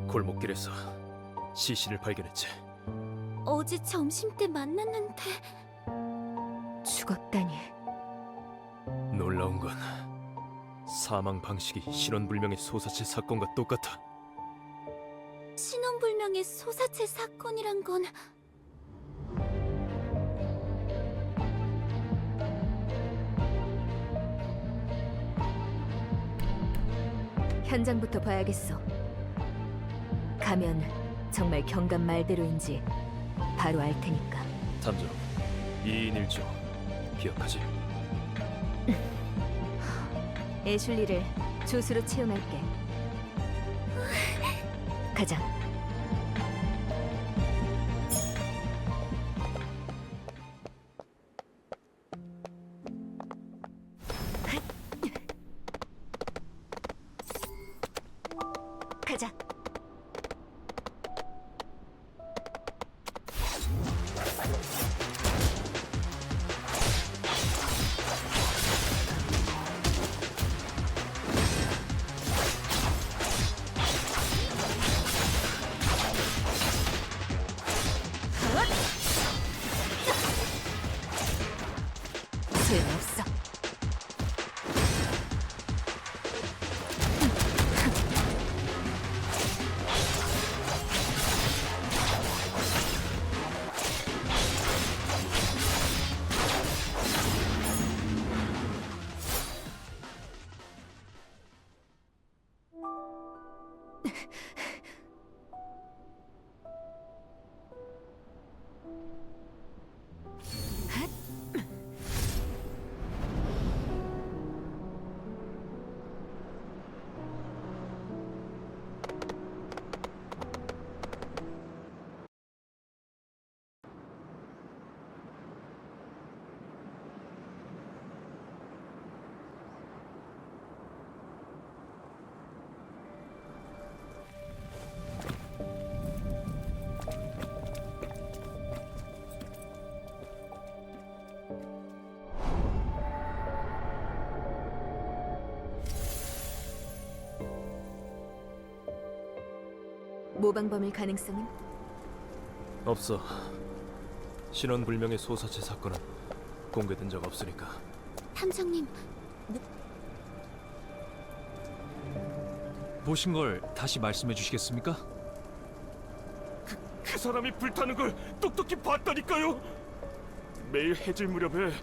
골목길에서 시신을 발견했지. 어제 점심 때 만났는데 죽었다니. 놀라운 건 사망 방식이 신원불명의 소사체 사건과 똑같아. 신원불명의 소사체 사건이란 건 현장부터 봐야겠어. 가면 정말 경감 말대로인지 바로 알 테니까. 탐정 2인 1조 기억하지? 애슐리를 조수로 채용할게. 가자. 가자. 소용없어. 모방범일 가능성은? 없어. 신원불명의 소사체 사건은 공개된 적 없으니까. 탐정님, 보신 걸 다시 말씀해 주시겠습니까? 그 사람이 불타는 걸 똑똑히 봤다니까요. 매일 해질 무렵에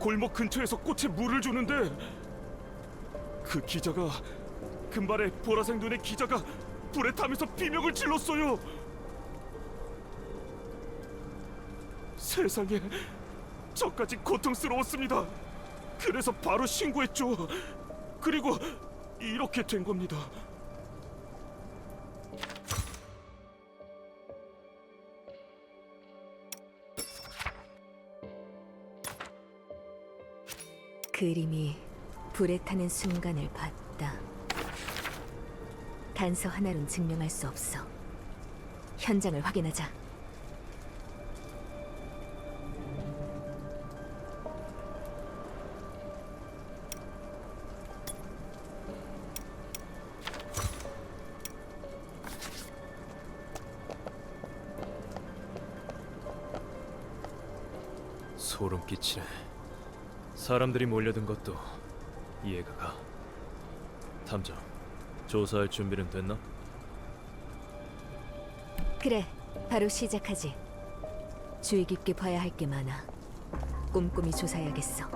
골목 근처에서 꽃에 물을 주는데 그 기자가 금발의 보라색 눈의 기자가 불에 타면서 비명을 질렀어요. 세상에, 저까지 고통스러웠습니다. 그래서 바로 신고했죠. 그리고 이렇게 된 겁니다. 그림이 불에 타는 순간을 봤다. 단서 하나론 증명할 수 없어. 현장을 확인하자. 소름 끼치네. 사람들이 몰려든 것도 이해가 가. 탐정, 조사할 준비는 됐나? 그래, 바로 시작하지. 주의 깊게 봐야 할 게 많아. 꼼꼼히 조사해야겠어.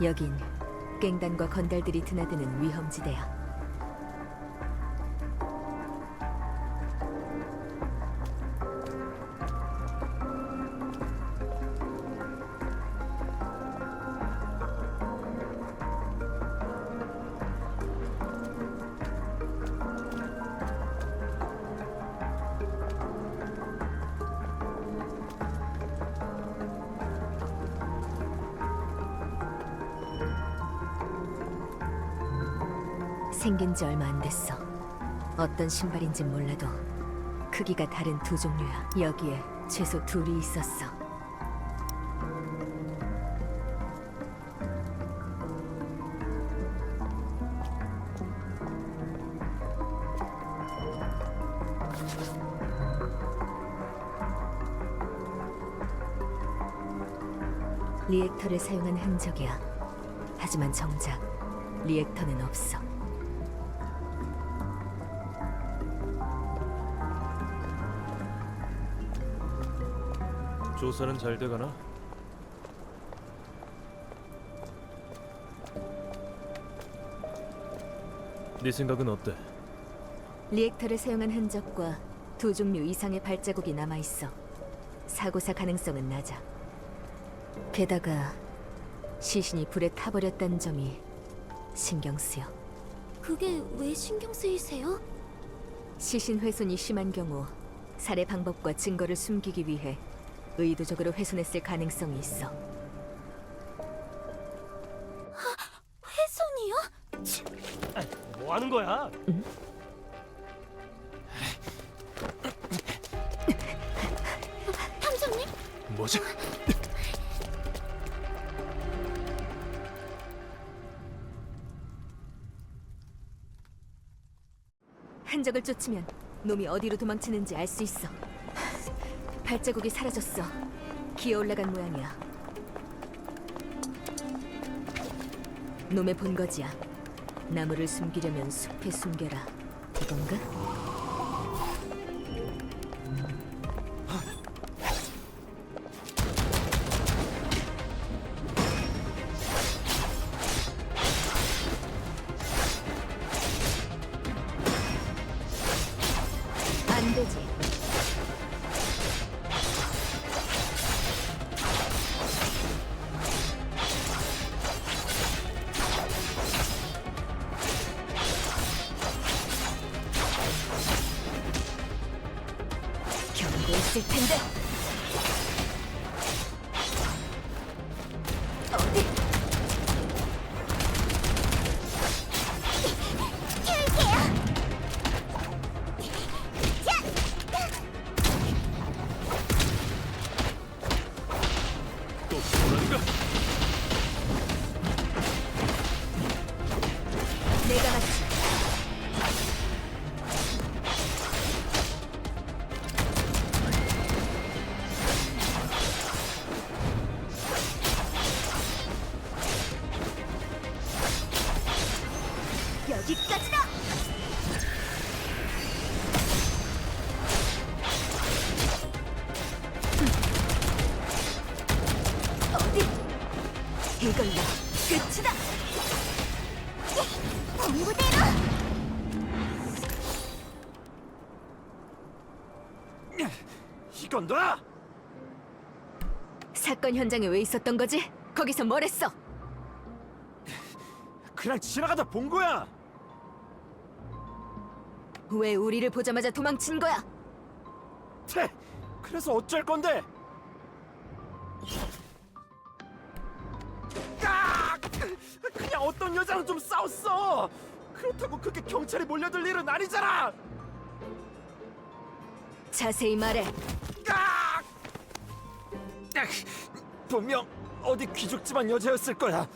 여긴 깽단과 건달들이 드나드는 위험지대야. 생긴 지 얼마 안 됐어. 어떤 신발인진 몰라도 크기가 다른 두 종류야. 여기에 최소 둘이 있었어. 리액터를 사용한 흔적이야. 하지만 정작 리액터는 없어. 조사는 잘 돼가나? 네 생각은 어때? 리액터를 사용한 흔적과 두 종류 이상의 발자국이 남아있어. 사고사 가능성은 낮아. 게다가 시신이 불에 타버렸다는 점이 신경 쓰여. 그게 왜 신경 쓰이세요? 시신 훼손이 심한 경우 살해 방법과 증거를 숨기기 위해 의도적으로 훼손했을 가능성이 있어. 훼손이요? 뭐 하는 거야? 탐정님? 뭐지? 흔적을 쫓으면 놈이 어디로 도망치는지 알 수 있어. 발자국이 사라졌어. 기어 올라간 모양이야. 놈의 본거지야. 나무를 숨기려면 숲에 숨겨라. 이건가? 안 되지. 경고했을 텐데. 어디? 또 뭐라는가? 내가 맞지. 여기까지다. 어디? 이걸로 끝이다. 본부대로. 이건 놔! 사건 현장에 왜 있었던 거지? 거기서 뭘 했어? 그냥 지나가다 본 거야. 왜 우리를 보자마자 도망친 거야? 퇴! 그래서 어쩔 건데? 아! 그냥 어떤 여자랑 좀 싸웠어. 그렇다고 그게 경찰에 몰려들 일은 아니잖아. 자세히 말해. 아! 분명 어디 귀족 집안 여자였을 거야.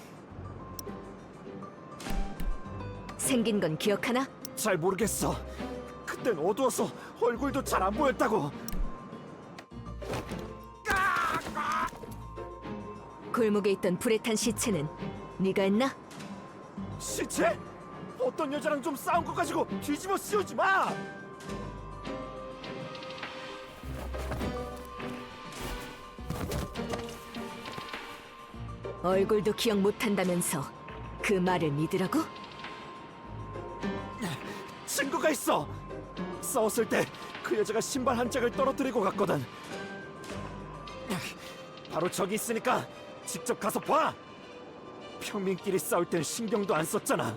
생긴 건 기억하나? 잘 모르겠어. 그땐 어두워서 얼굴도 잘 안 보였다고. 골목에 있던 불에 탄 시체는 네가 했나? 시체? 어떤 여자랑 좀 싸운 거 가지고 뒤집어 씌우지 마. 얼굴도 기억 못한다면서 그 말을 믿으라고? 증거가 있어. 싸웠을 때 그 여자가 신발 한 짝을 떨어뜨리고 갔거든. 바로 저기 있으니까 직접 가서 봐. 평민끼리 싸울 땐 신경도 안 썼잖아.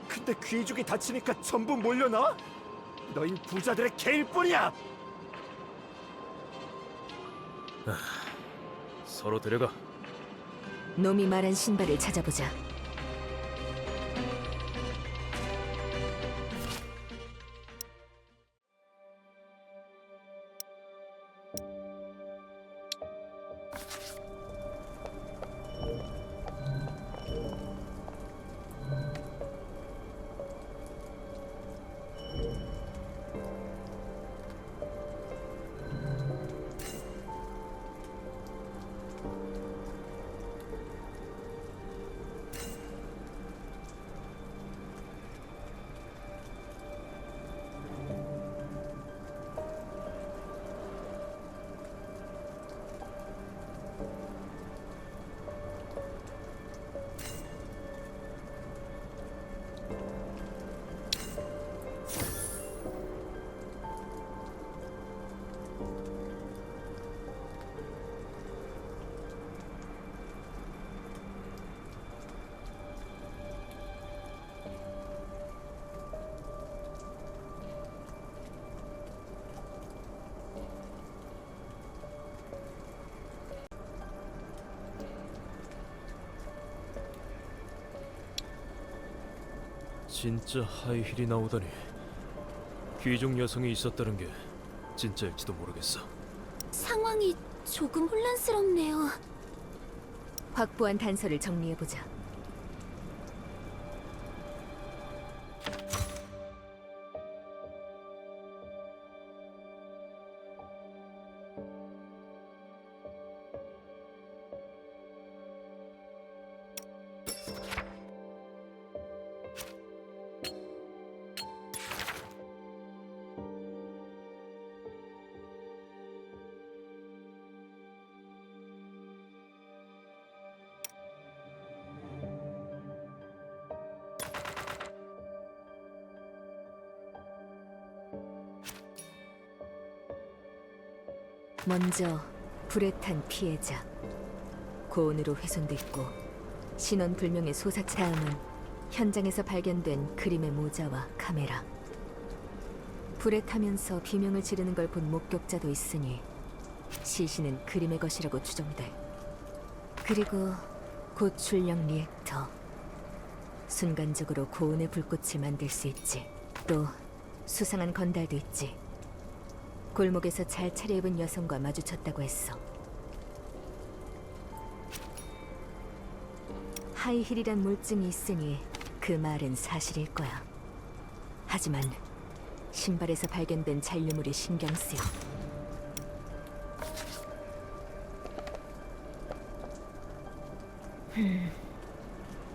근데 귀족이 다치니까 전부 몰려나와? 너희 부자들의 개일뿐이야. 서로 데려가. 놈이 말한 신발을 찾아보자. 진짜 하이힐이 나오다니. 귀족 여성이 있었다는 게 진짜일지도 모르겠어. 상황이 조금 혼란스럽네요. 확보한 단서를 정리해보자. 먼저 불에 탄 피해자, 고온으로 훼손됐고 신원 불명의 소사체. 다음은 현장에서 발견된 그림의 모자와 카메라. 불에 타면서 비명을 지르는 걸 본 목격자도 있으니 시신은 그림의 것이라고 추정돼. 그리고 고출력 리액터. 순간적으로 고온의 불꽃을 만들 수 있지. 또 수상한 건달도 있지. 골목에서 잘 차려입은 여성과 마주쳤다고 했어. 하이힐이란 물증이 있으니 그 말은 사실일 거야. 하지만 신발에서 발견된 잔류물이 신경 쓰여.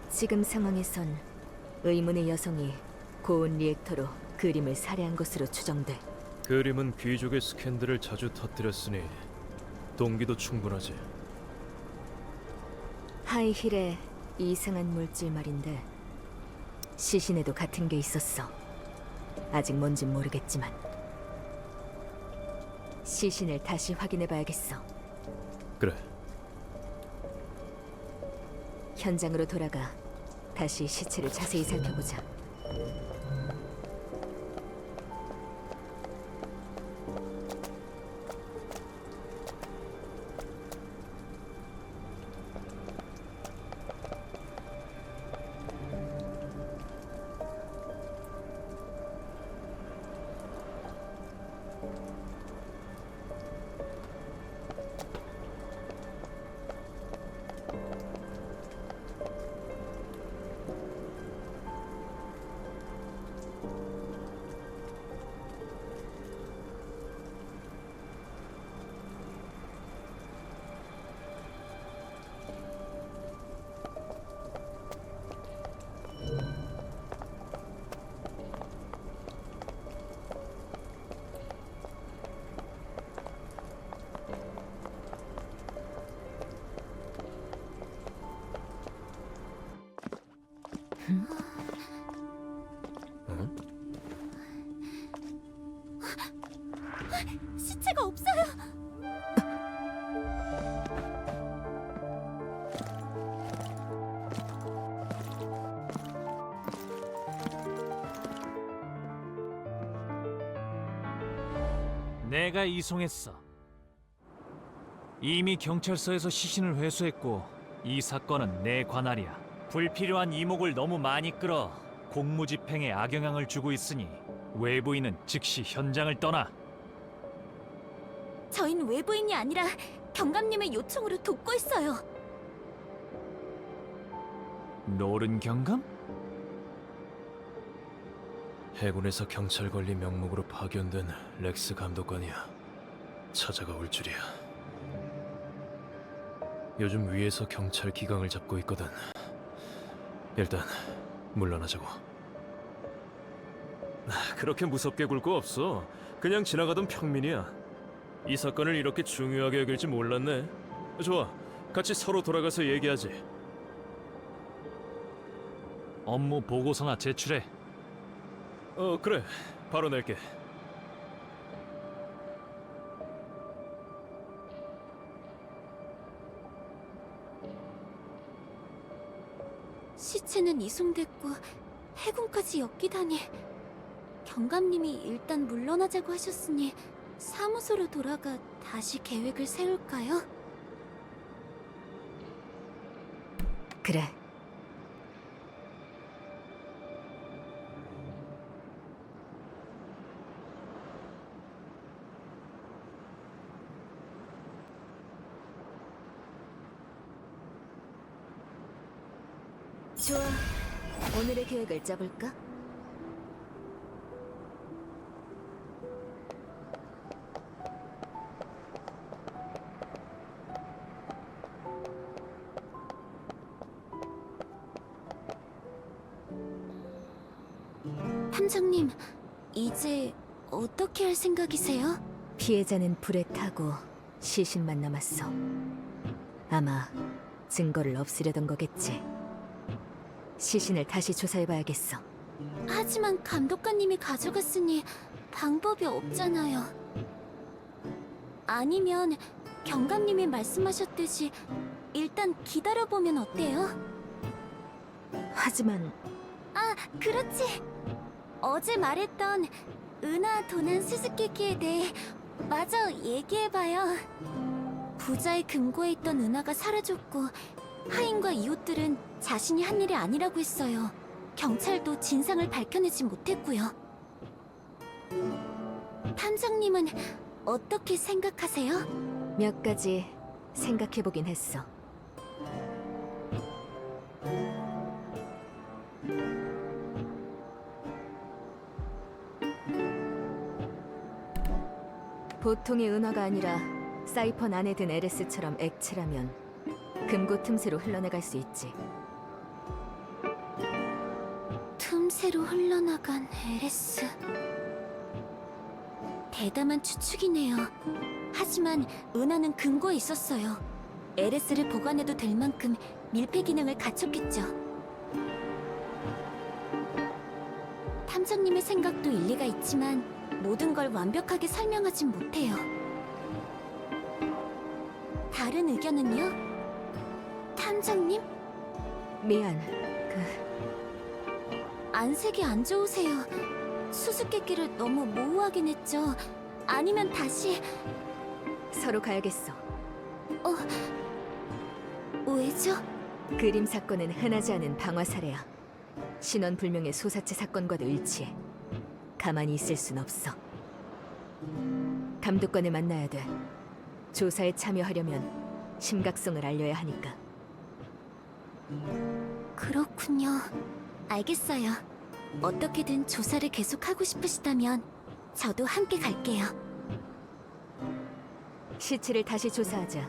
지금 상황에선 의문의 여성이 고온 리액터로 그림을 살해한 것으로 추정돼. 그림은 귀족의 스캔들을 자주 터뜨렸으니 동기도 충분하지. 하이힐에 이상한 물질 말인데 시신에도 같은 게 있었어. 아직 뭔진 모르겠지만 시신을 다시 확인해봐야겠어. 그래. 현장으로 돌아가 다시 시체를 자세히 살펴보자. 시체가 없어요. 내가 이송했어. 이미 경찰서에서 시신을 회수했고 이 사건은 내 관할이야. 불필요한 이목을 너무 많이 끌어 공무집행에 악영향을 주고 있으니 외부인은 즉시 현장을 떠나. 저희는 외부인이 아니라 경감님의 요청으로 돕고 있어요. 노른 경감? 해군에서 경찰 관리 명목으로 파견된 렉스 감독관이야. 찾아가 올 줄이야. 요즘 위에서 경찰 기강을 잡고 있거든. 일단 물러나자고. 그렇게 무섭게 굴 거 없어. 그냥 지나가던 평민이야. 이 사건을 이렇게 중요하게 여길지 몰랐네. 좋아, 같이 서로 돌아가서 얘기하지. 업무 보고서나 제출해. 그래, 바로 낼게. 시체는 이송됐고 해군까지 엮이다니. 경감님이 일단 물러나자고 하셨으니 사무소로 돌아가 다시 계획을 세울까요? 그래. 좋아. 오늘의 계획을 짜볼까? 탐정님, 이제 어떻게 할 생각이세요? 피해자는 불에 타고 시신만 남았어. 아마 증거를 없애려던 거겠지. 시신을 다시 조사해봐야겠어. 하지만 감독관님이 가져갔으니 방법이 없잖아요. 아니면 경감님이 말씀하셨듯이 일단 기다려보면 어때요? 하지만 아, 그렇지. 어제 말했던 은하 도난 수수께끼에 대해 마저 얘기해봐요. 부자의 금고에 있던 은하가 사라졌고 하인과 이웃들은 자신이 한 일이 아니라고 했어요. 경찰도 진상을 밝혀내지 못했고요. 탐정님은 어떻게 생각하세요? 몇 가지 생각해보긴 했어. 보통의 은화가 아니라 사이펀 안에 든 에레스처럼 액체라면 금고 틈새로 흘러나갈 수 있지. 틈새로 흘러나간 에레스. 대담한 추측이네요. 하지만 은하는 금고에 있었어요. 에레스를 보관해도 될 만큼 밀폐 기능을 갖췄겠죠. 탐정님의 생각도 일리가 있지만 모든 걸 완벽하게 설명하진 못해요. 다른 의견은요? 탐정님? 미안. 안색이 안 좋으세요. 수수께끼를 너무 모호하긴 했죠. 아니면 다시... 서로 가야겠어. 왜죠? 그림 사건은 흔하지 않은 방화 사례야. 신원 불명의 소사체 사건과도 일치해. 가만히 있을 순 없어. 감독관을 만나야 돼. 조사에 참여하려면 심각성을 알려야 하니까. 그렇군요. 알겠어요. 어떻게든 조사를 계속하고 싶으시다면 저도 함께 갈게요. 시체를 다시 조사하자.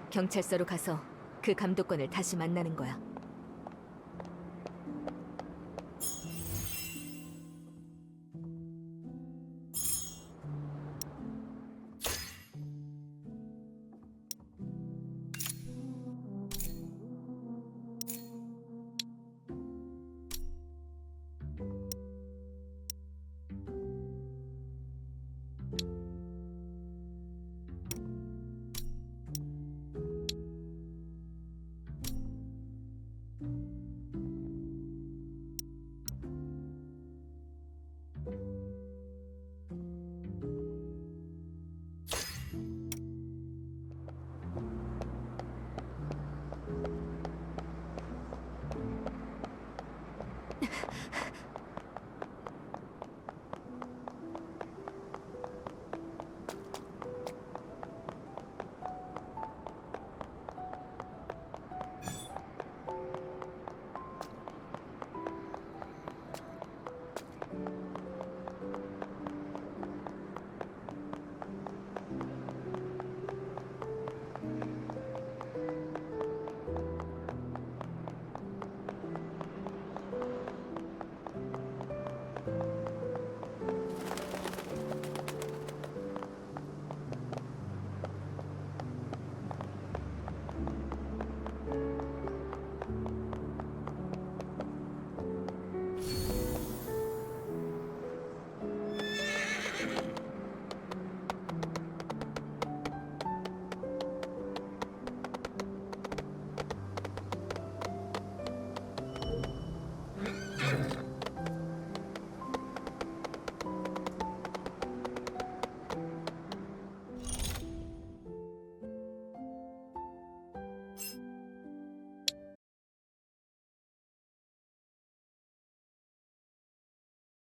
경찰서로 가서 그 감독관을 다시 만나는 거야.